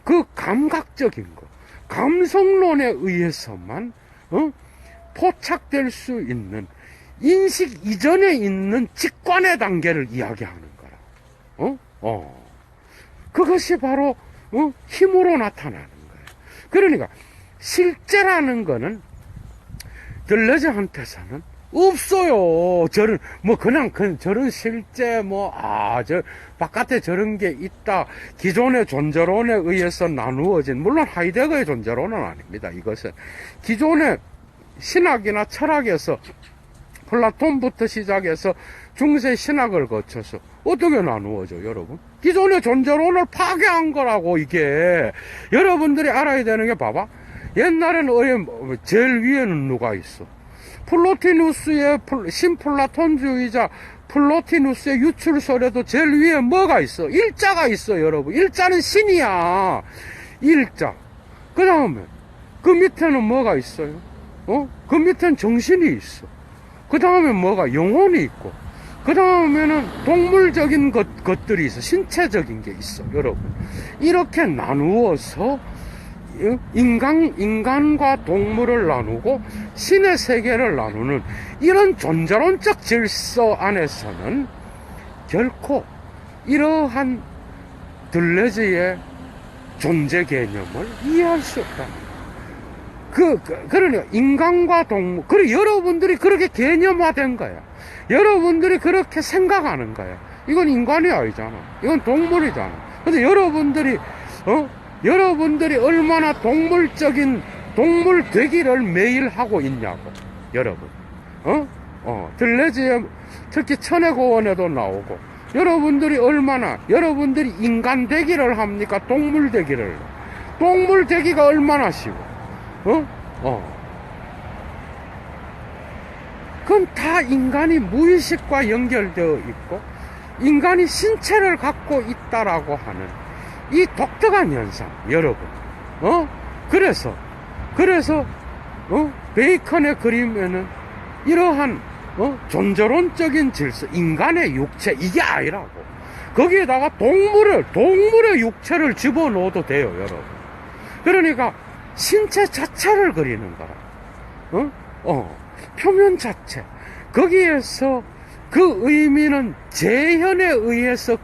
그 감각적인 거, 감성론에 의해서만 포착될 수 있는 인식 이전에 있는 직관의 단계를 이야기하는 거라. 그것이 바로 힘으로 나타나는 거예요. 그러니까 실제라는 거는 들레즈한테서는 없어요. 저런 실제 저 바깥에 저런 게 있다. 기존의 존재론에 의해서 나누어진, 물론 하이데거의 존재론은 아닙니다. 이것은 기존의 신학이나 철학에서 플라톤부터 시작해서 중세 신학을 거쳐서 어떻게 나누어져, 여러분? 기존의 존재론을 파괴한 거라고, 이게. 여러분들이 알아야 되는 게, 봐봐. 옛날에는 제일 위에는 누가 있어? 플로티누스의, 신플라톤주의자 플로티누스의 유출설에도 제일 위에 뭐가 있어? 일자가 있어, 여러분. 일자는 신이야. 일자. 그 다음에, 그 밑에는 뭐가 있어요? 그 밑에는 정신이 있어. 그 다음에 뭐가? 영혼이 있고. 그 다음에는 동물적인 것들이 있어. 신체적인 게 있어, 여러분. 이렇게 나누어서 인간과 동물을 나누고 신의 세계를 나누는 이런 존재론적 질서 안에서는 결코 이러한 들레즈의 존재 개념을 이해할 수 없다. 그러니까 인간과 동물, 그리고 여러분들이 그렇게 개념화된 거야. 여러분들이 그렇게 생각하는 거야. 이건 인간이 아니잖아. 이건 동물이잖아. 근데 여러분들이 얼마나 동물적인 동물 되기를 매일 하고 있냐고, 여러분. 들레즈에, 특히 천혜고원에도 나오고, 여러분들이 인간 되기를 합니까? 동물 되기를. 동물 되기가 얼마나 쉬워. 그건 다 인간이 무의식과 연결되어 있고, 인간이 신체를 갖고 있다라고 하는 이 독특한 현상, 여러분. 그래서, 베이컨의 그림에는 이러한, 존재론적인 질서, 인간의 육체, 이게 아니라고. 거기에다가 동물의 육체를 집어넣어도 돼요, 여러분. 그러니까, 신체 자체를 그리는 거라. 표면 자체. 거기에서 그 의미는 재현에 의해서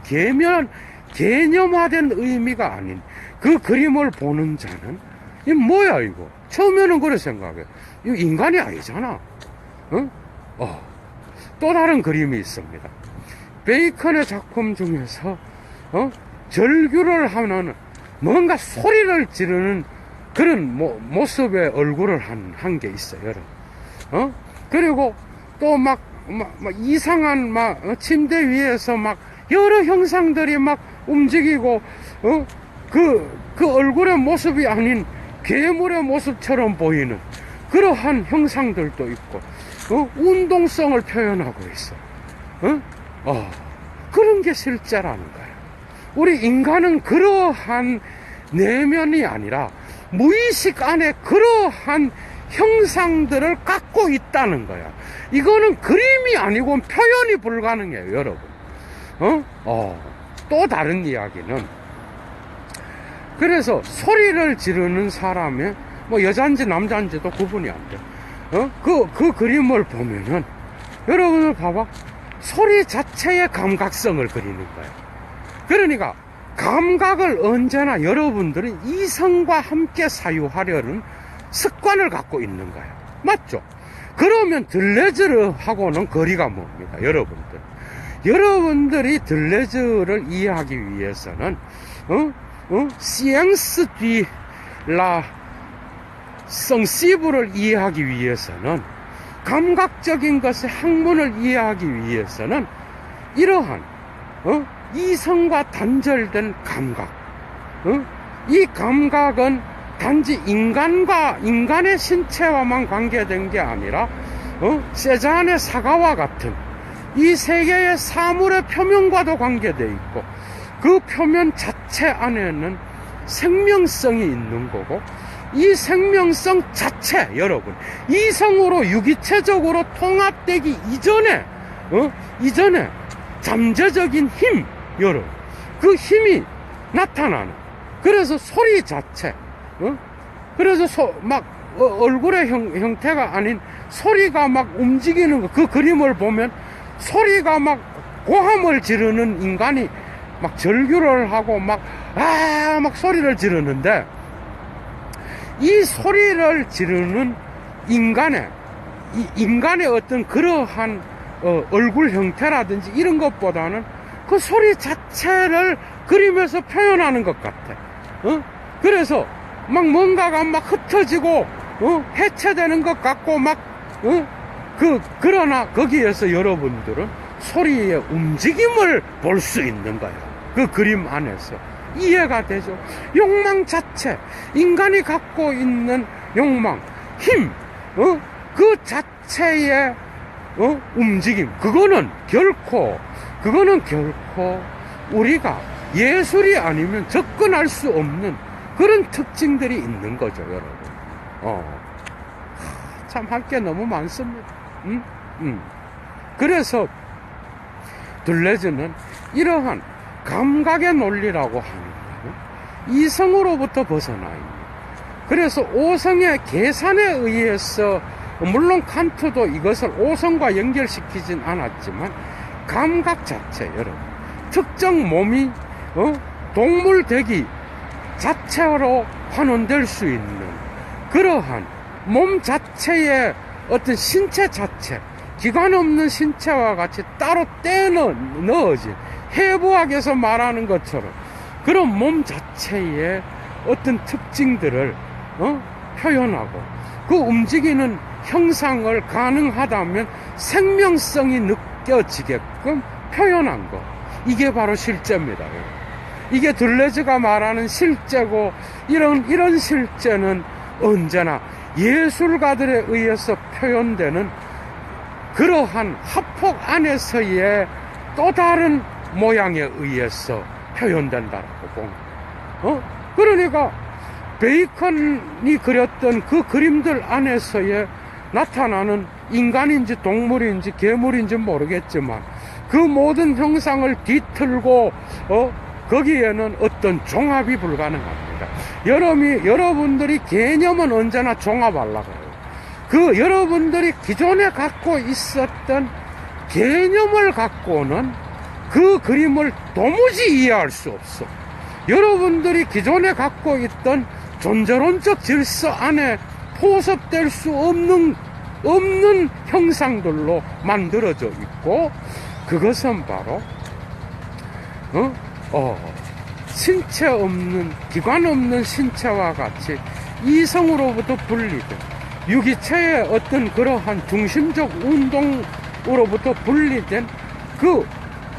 개념화된 의미가 아닌 그 그림을 보는 자는, 이 뭐야, 이거? 처음에는 그래 생각해. 이거 인간이 아니잖아. 또 다른 그림이 있습니다. 베이컨의 작품 중에서, 절규를 하는, 뭔가 소리를 지르는 그런 모습의 얼굴을 한 게 있어요, 여러분. 그리고 또 이상한 침대 위에서 여러 형상들이 움직이고, 그 얼굴의 모습이 아닌 괴물의 모습처럼 보이는 그러한 형상들도 있고, 운동성을 표현하고 있어. 그런 게 실제라는 거예요. 우리 인간은 그러한 내면이 아니라 무의식 안에 그러한 형상들을 갖고 있다는 거야. 이거는 그림이 아니고 표현이 불가능해요, 여러분. 또 다른 이야기는, 그래서 소리를 지르는 사람의 여자인지 남자인지도 구분이 안 돼. 그 그림을 보면은, 여러분들 봐봐. 소리 자체의 감각성을 그리는 거야. 그러니까 감각을 언제나 여러분들은 이성과 함께 사유하려는 습관을 갖고 있는 거야. 맞죠? 그러면 들레즈하고는 거리가 뭡니까, 여러분들? 여러분들이 들레즈를 이해하기 위해서는, 시앙스 뒤라 성시브를 이해하기 위해서는, 감각적인 것의 학문을 이해하기 위해서는 이러한 이성과 단절된 감각, 이 감각은 단지 인간의 신체와만 관계된 게 아니라 세잔의 사과와 같은 이 세계의 사물의 표면과도 관계되어 있고, 그 표면 자체 안에는 생명성이 있는 거고, 이 생명성 자체, 여러분, 이성으로 유기체적으로 통합되기 이전에 잠재적인 힘, 여러분, 그 힘이 나타나는, 그래서 소리 자체, 그래서 얼굴의 형태가 아닌 소리가 막 움직이는 거, 그 그림을 보면 소리가 막 고함을 지르는 인간이 막 절규를 하고 막 소리를 지르는데, 이 소리를 지르는 인간의 어떤 그러한 얼굴 형태라든지 이런 것보다는 그 소리 자체를 그림에서 표현하는 것 같아. 그래서 막 뭔가가 막 흩어지고 해체되는 것 같고 그러나 거기에서 여러분들은 소리의 움직임을 볼 수 있는 거예요. 그 그림 안에서. 이해가 되죠? 욕망 자체, 인간이 갖고 있는 욕망, 힘, 그 자체의 움직임, 그거는 결코 우리가 예술이 아니면 접근할 수 없는 그런 특징들이 있는 거죠, 여러분. 참 할 게 너무 많습니다. 그래서 둘레즈는 이러한 감각의 논리라고 하는 거는 이성으로부터 벗어나 있는, 그래서 오성의 계산에 의해서, 물론 칸트도 이것을 오성과 연결시키진 않았지만 감각 자체, 여러분, 특정 몸이 동물 되기 자체로 환원될 수 있는 그러한 몸 자체의 어떤 신체 자체, 기관 없는 신체와 같이 따로 넣어진 해부학에서 말하는 것처럼 그런 몸 자체의 어떤 특징들을 표현하고 그 움직이는 형상을 가능하다면 생명성이 느껴지게끔 표현한 것, 이게 바로 실제입니다. 이게 둘레즈가 말하는 실제고, 이런 실제는 언제나 예술가들에 의해서 표현되는 그러한 합폭 안에서의 또 다른 모양에 의해서 표현된다라고 본 거예요. 그러니까 베이컨이 그렸던 그 그림들 안에서의 나타나는 인간인지 동물인지 괴물인지 모르겠지만 그 모든 형상을 뒤틀고 거기에는 어떤 종합이 불가능합니다. 여러분들이 개념은 언제나 종합하려고 해요. 그 여러분들이 기존에 갖고 있었던 개념을 갖고는 그 그림을 도무지 이해할 수 없어. 여러분들이 기존에 갖고 있던 존재론적 질서 안에 포섭될 수 없는 형상들로 만들어져 있고, 그것은 바로 신체 없는, 기관 없는 신체와 같이 이성으로부터 분리된 유기체의 어떤 그러한 중심적 운동으로부터 분리된 그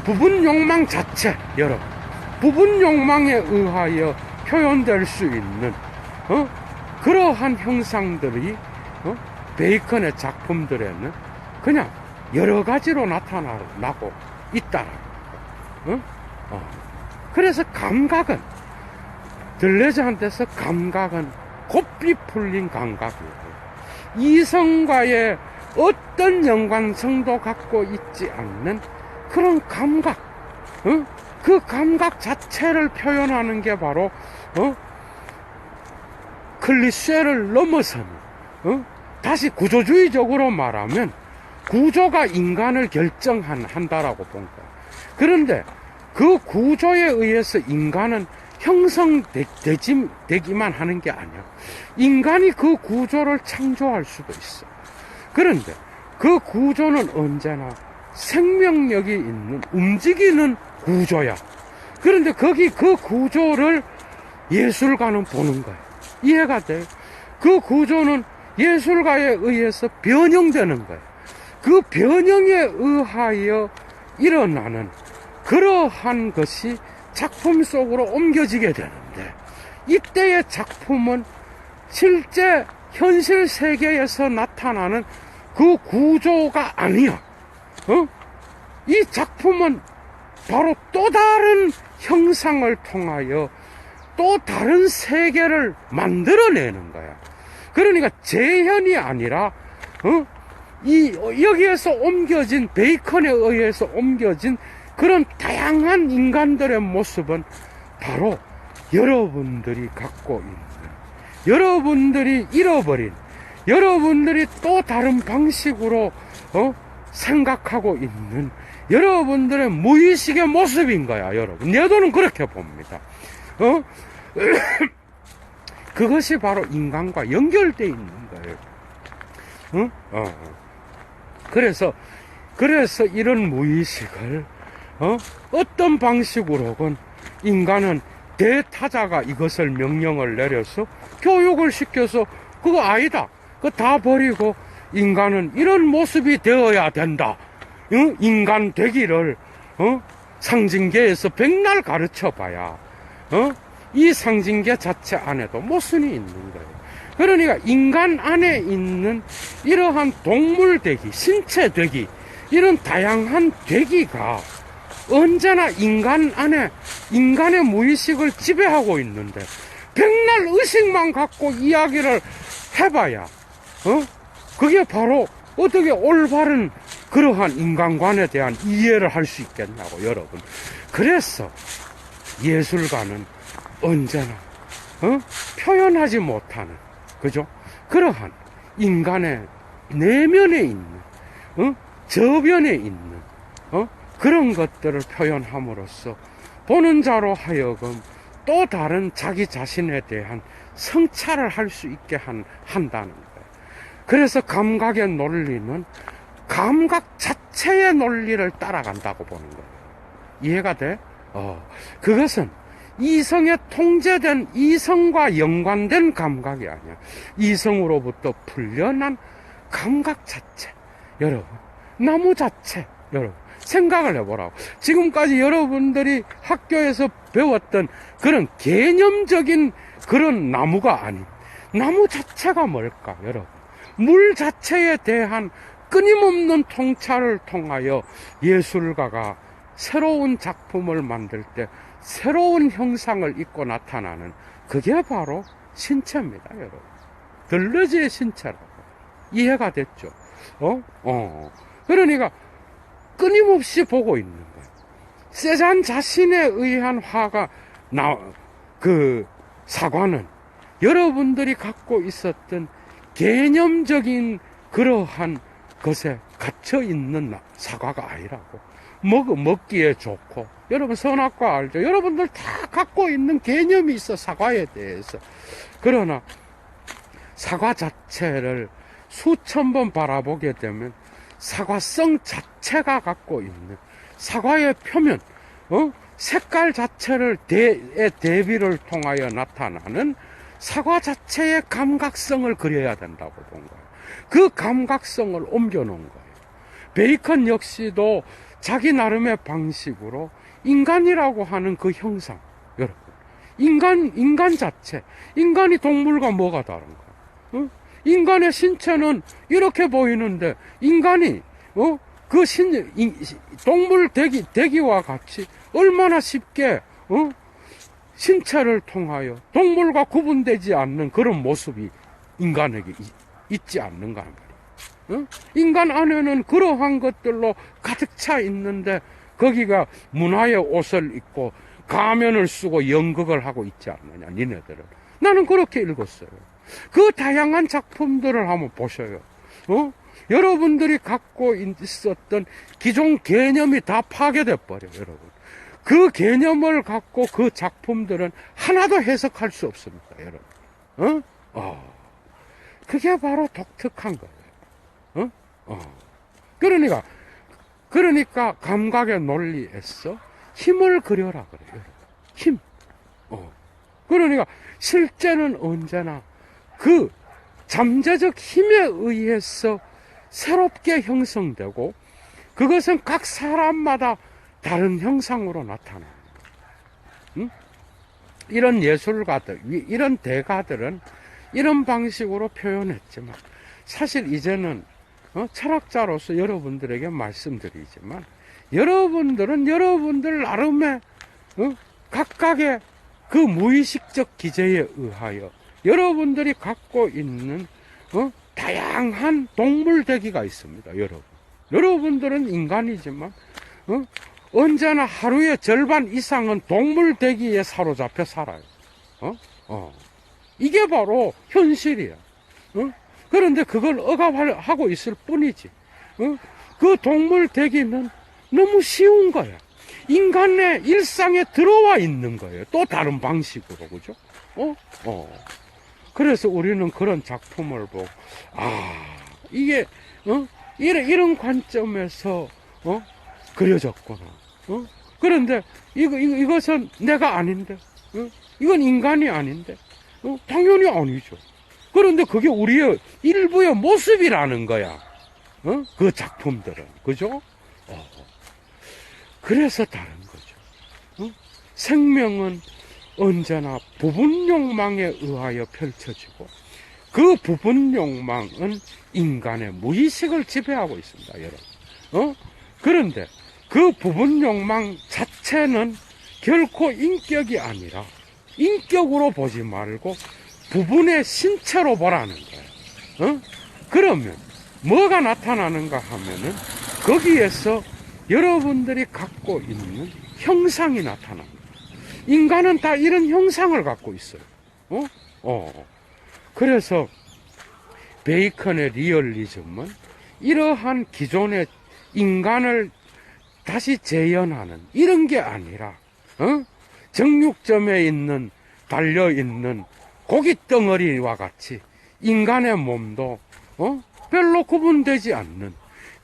부분 욕망 자체, 여러분, 부분 욕망에 의하여 표현될 수 있는 그러한 형상들이 베이컨의 작품들에는 그냥 여러 가지로 나타나고 있다라는 거. 그래서 감각은, 들레즈한테서 감각은 곱비 풀린 감각이에요. 이성과의 어떤 연관성도 갖고 있지 않는 그런 감각, 그 감각 자체를 표현하는 게 바로 클리셰를 넘어서는, 다시 구조주의적으로 말하면 구조가 인간을 결정한다라고 본 거예요. 그런데 그 구조에 의해서 인간은 형성되기만 하는 게 아니야. 인간이 그 구조를 창조할 수도 있어. 그런데 그 구조는 언제나 생명력이 있는, 움직이는 구조야. 그런데 그 구조를 예술가는 보는 거야. 이해가 돼요? 그 구조는 예술가에 의해서 변형되는 거야. 그 변형에 의하여 일어나는 그러한 것이 작품 속으로 옮겨지게 되는데, 이때의 작품은 실제 현실 세계에서 나타나는 그 구조가 아니야. 이 작품은 바로 또 다른 형상을 통하여 또 다른 세계를 만들어내는 거야. 그러니까 재현이 아니라 여기에서 옮겨진, 베이컨에 의해서 옮겨진 그런 다양한 인간들의 모습은 바로 여러분들이 갖고 있는, 여러분들이 잃어버린, 여러분들이 또 다른 방식으로 생각하고 있는 여러분들의 무의식의 모습인 거야, 여러분. 내도는 그렇게 봅니다. 그것이 바로 인간과 연결되어 있는 거예요. 그래서 이런 무의식을 어떤 방식으로건 인간은 대타자가 이것을 명령을 내려서 교육을 시켜서 그거 아니다, 그거 다 버리고 인간은 이런 모습이 되어야 된다, 인간 되기를 상징계에서 백날 가르쳐 봐야 이 상징계 자체 안에도 모순이 있는 거예요. 그러니까 인간 안에 있는 이러한 동물 되기, 신체 되기, 이런 다양한 되기가 언제나 인간 안에 인간의 무의식을 지배하고 있는데, 백날 의식만 갖고 이야기를 해봐야 그게 바로 어떻게 올바른 그러한 인간관에 대한 이해를 할 수 있겠냐고, 여러분. 그래서 예술가는 언제나 표현하지 못하는, 그죠? 그러한 인간의 내면에 있는, 저변에 있는 그런 것들을 표현함으로써 보는 자로 하여금 또 다른 자기 자신에 대한 성찰을 할 수 있게 한다는 거예요. 그래서 감각의 논리는 감각 자체의 논리를 따라간다고 보는 거예요. 이해가 돼? 그것은 이성에 통제된, 이성과 연관된 감각이 아니야. 이성으로부터 풀려난 감각 자체. 여러분, 나무 자체. 여러분, 생각을 해보라고. 지금까지 여러분들이 학교에서 배웠던 그런 개념적인 그런 나무가 아닌, 나무 자체가 뭘까, 여러분? 물 자체에 대한 끊임없는 통찰을 통하여 예술가가 새로운 작품을 만들 때 새로운 형상을 입고 나타나는, 그게 바로 신체입니다, 여러분. 들러지의 신체라고. 이해가 됐죠? 그러니까 끊임없이 보고 있는 거예요. 세잔 자신에 의한 화가 사과는 여러분들이 갖고 있었던 개념적인 그러한 것에 갇혀 있는 사과가 아니라고. 먹기에 좋고, 여러분 선악과 알죠? 여러분들 다 갖고 있는 개념이 있어, 사과에 대해서. 그러나 사과 자체를 수천 번 바라보게 되면 사과성 자체가 갖고 있는 사과의 표면, 색깔 자체를 대비를 통하여 나타나는 사과 자체의 감각성을 그려야 된다고 본 거예요. 그 감각성을 옮겨놓은 거예요. 베이컨 역시도 자기 나름의 방식으로 인간이라고 하는 그 형상, 여러분, 인간 자체, 인간이 동물과 뭐가 다른가? 인간의 신체는 이렇게 보이는데, 인간이 동물 되기와 같이 얼마나 쉽게 신체를 통하여 동물과 구분되지 않는 그런 모습이 인간에게 있지 않는가 말이에요. 인간 안에는 그러한 것들로 가득 차 있는데, 거기가 문화의 옷을 입고 가면을 쓰고 연극을 하고 있지 않느냐, 니네들은. 나는 그렇게 읽었어요. 그 다양한 작품들을 한번 보셔요. 여러분들이 갖고 있었던 기존 개념이 다 파괴돼 버려요, 여러분. 그 개념을 갖고 그 작품들은 하나도 해석할 수 없습니다, 여러분. 그게 바로 독특한 거예요. 그러니까 감각의 논리에서 힘을 그려라 그래요, 여러분. 힘. 그러니까 실제는 언제나 그 잠재적 힘에 의해서 새롭게 형성되고, 그것은 각 사람마다 다른 형상으로 나타납니다. 이런 예술가들, 이런 대가들은 이런 방식으로 표현했지만, 사실 이제는 철학자로서 여러분들에게 말씀드리지만, 여러분들은 여러분들 나름의 각각의 그 무의식적 기제에 의하여 여러분들이 갖고 있는 다양한 동물 대기가 있습니다. 여러분들은 인간이지만 언제나 하루의 절반 이상은 동물 대기에 사로잡혀 살아요. 이게 바로 현실이야. 그런데 그걸 억압하고 있을 뿐이지. 그 동물 대기는 너무 쉬운 거야. 인간의 일상에 들어와 있는 거예요. 또 다른 방식으로, 그죠? 그래서 우리는 그런 작품을 보고, 이게, 이런 관점에서, 그려졌구나. 그런데, 이것은 내가 아닌데, 이건 인간이 아닌데, 당연히 아니죠. 그런데 그게 우리의 일부의 모습이라는 거야. 그 작품들은. 그죠? 그래서 다른 거죠. 생명은 언제나 부분 욕망에 의하여 펼쳐지고 그 부분 욕망은 인간의 무의식을 지배하고 있습니다, 여러분. 그런데 그 부분 욕망 자체는 결코 인격이 아니라 인격으로 보지 말고 부분의 신체로 보라는 거예요. 그러면 뭐가 나타나는가 하면은 거기에서 여러분들이 갖고 있는 형상이 나타납니다. 인간은 다 이런 형상을 갖고 있어요. 그래서 베이컨의 리얼리즘은 이러한 기존의 인간을 다시 재현하는 이런 게 아니라 정육점에 있는 달려있는 고깃덩어리와 같이 인간의 몸도 별로 구분되지 않는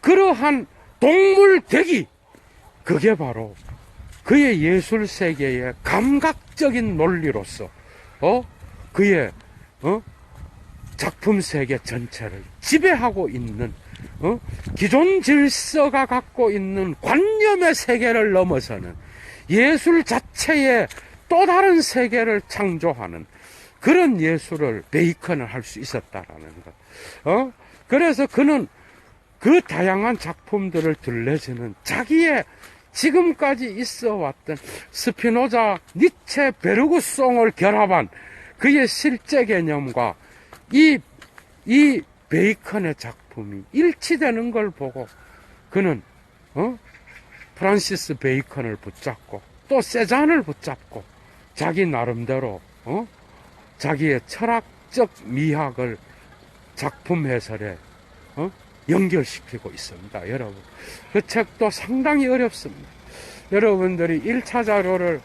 그러한 동물 대기, 그게 바로 그의 예술 세계의 감각적인 논리로서 그의 작품 세계 전체를 지배하고 있는 기존 질서가 갖고 있는 관념의 세계를 넘어서는 예술 자체의 또 다른 세계를 창조하는 그런 예술을 베이컨은 할 수 있었다라는 것. 그래서 그는 그 다양한 작품들을 들려주는 자기의 지금까지 있어 왔던 스피노자, 니체, 베르그송을 결합한 그의 실제 개념과 이 베이컨의 작품이 일치되는 걸 보고 그는 프란시스 베이컨을 붙잡고 또 세잔을 붙잡고 자기 나름대로 자기의 철학적 미학을 작품 해설에 연결시키고 있습니다. 여러분, 그 책도 상당히 어렵습니다. 여러분들이 1차 자료를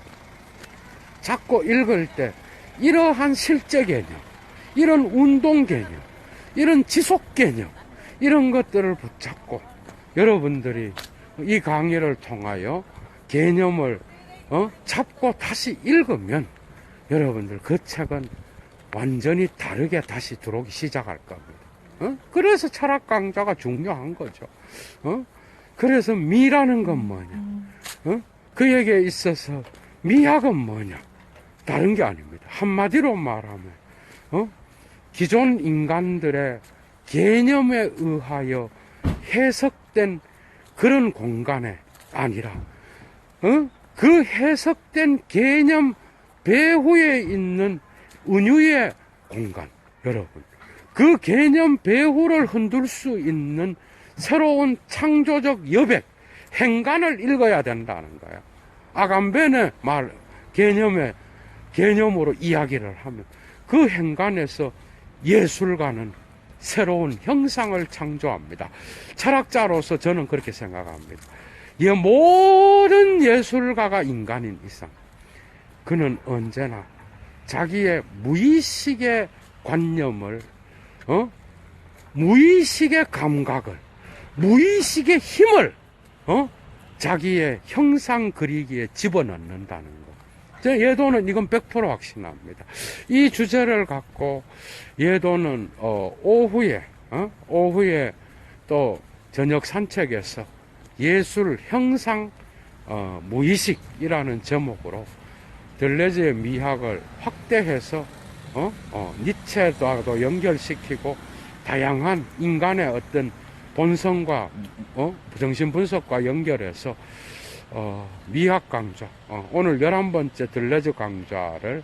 잡고 읽을 때 이러한 실제 개념, 이런 운동 개념, 이런 지속 개념, 이런 것들을 붙잡고 여러분들이 이 강의를 통하여 개념을 잡고 다시 읽으면 여러분들 그 책은 완전히 다르게 다시 들어오기 시작할 겁니다. 그래서 철학 강좌가 중요한 거죠. 그래서 미라는 건 뭐냐? 그에게 있어서 미학은 뭐냐? 다른 게 아닙니다. 한마디로 말하면 기존 인간들의 개념에 의하여 해석된 그런 공간에 아니라 그 해석된 개념 배후에 있는 은유의 공간, 여러분, 그 개념 배후를 흔들 수 있는 새로운 창조적 여백, 행간을 읽어야 된다는 거야. 아감벤의 말, 개념으로 이야기를 하면 그 행간에서 예술가는 새로운 형상을 창조합니다. 철학자로서 저는 그렇게 생각합니다. 이 모든 예술가가 인간인 이상 그는 언제나 자기의 무의식의 관념을 무의식의 감각을 무의식의 힘을 자기의 형상 그리기에 집어넣는다는 것. 예도는 이건 100% 확신합니다. 이 주제를 갖고 예도는 오후에 또 저녁 산책에서 예술 형상 무의식이라는 제목으로 들레즈의 미학을 확대해서 니체도 연결시키고 다양한 인간의 어떤 본성과 정신 분석과 연결해서 미학 강좌, 오늘 11번째 들레즈 강좌를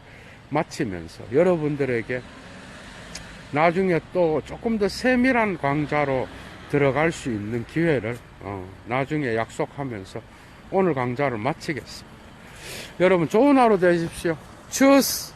마치면서 여러분들에게 나중에 또 조금 더 세밀한 강좌로 들어갈 수 있는 기회를 나중에 약속하면서 오늘 강좌를 마치겠습니다. 여러분 좋은 하루 되십시오. 추스!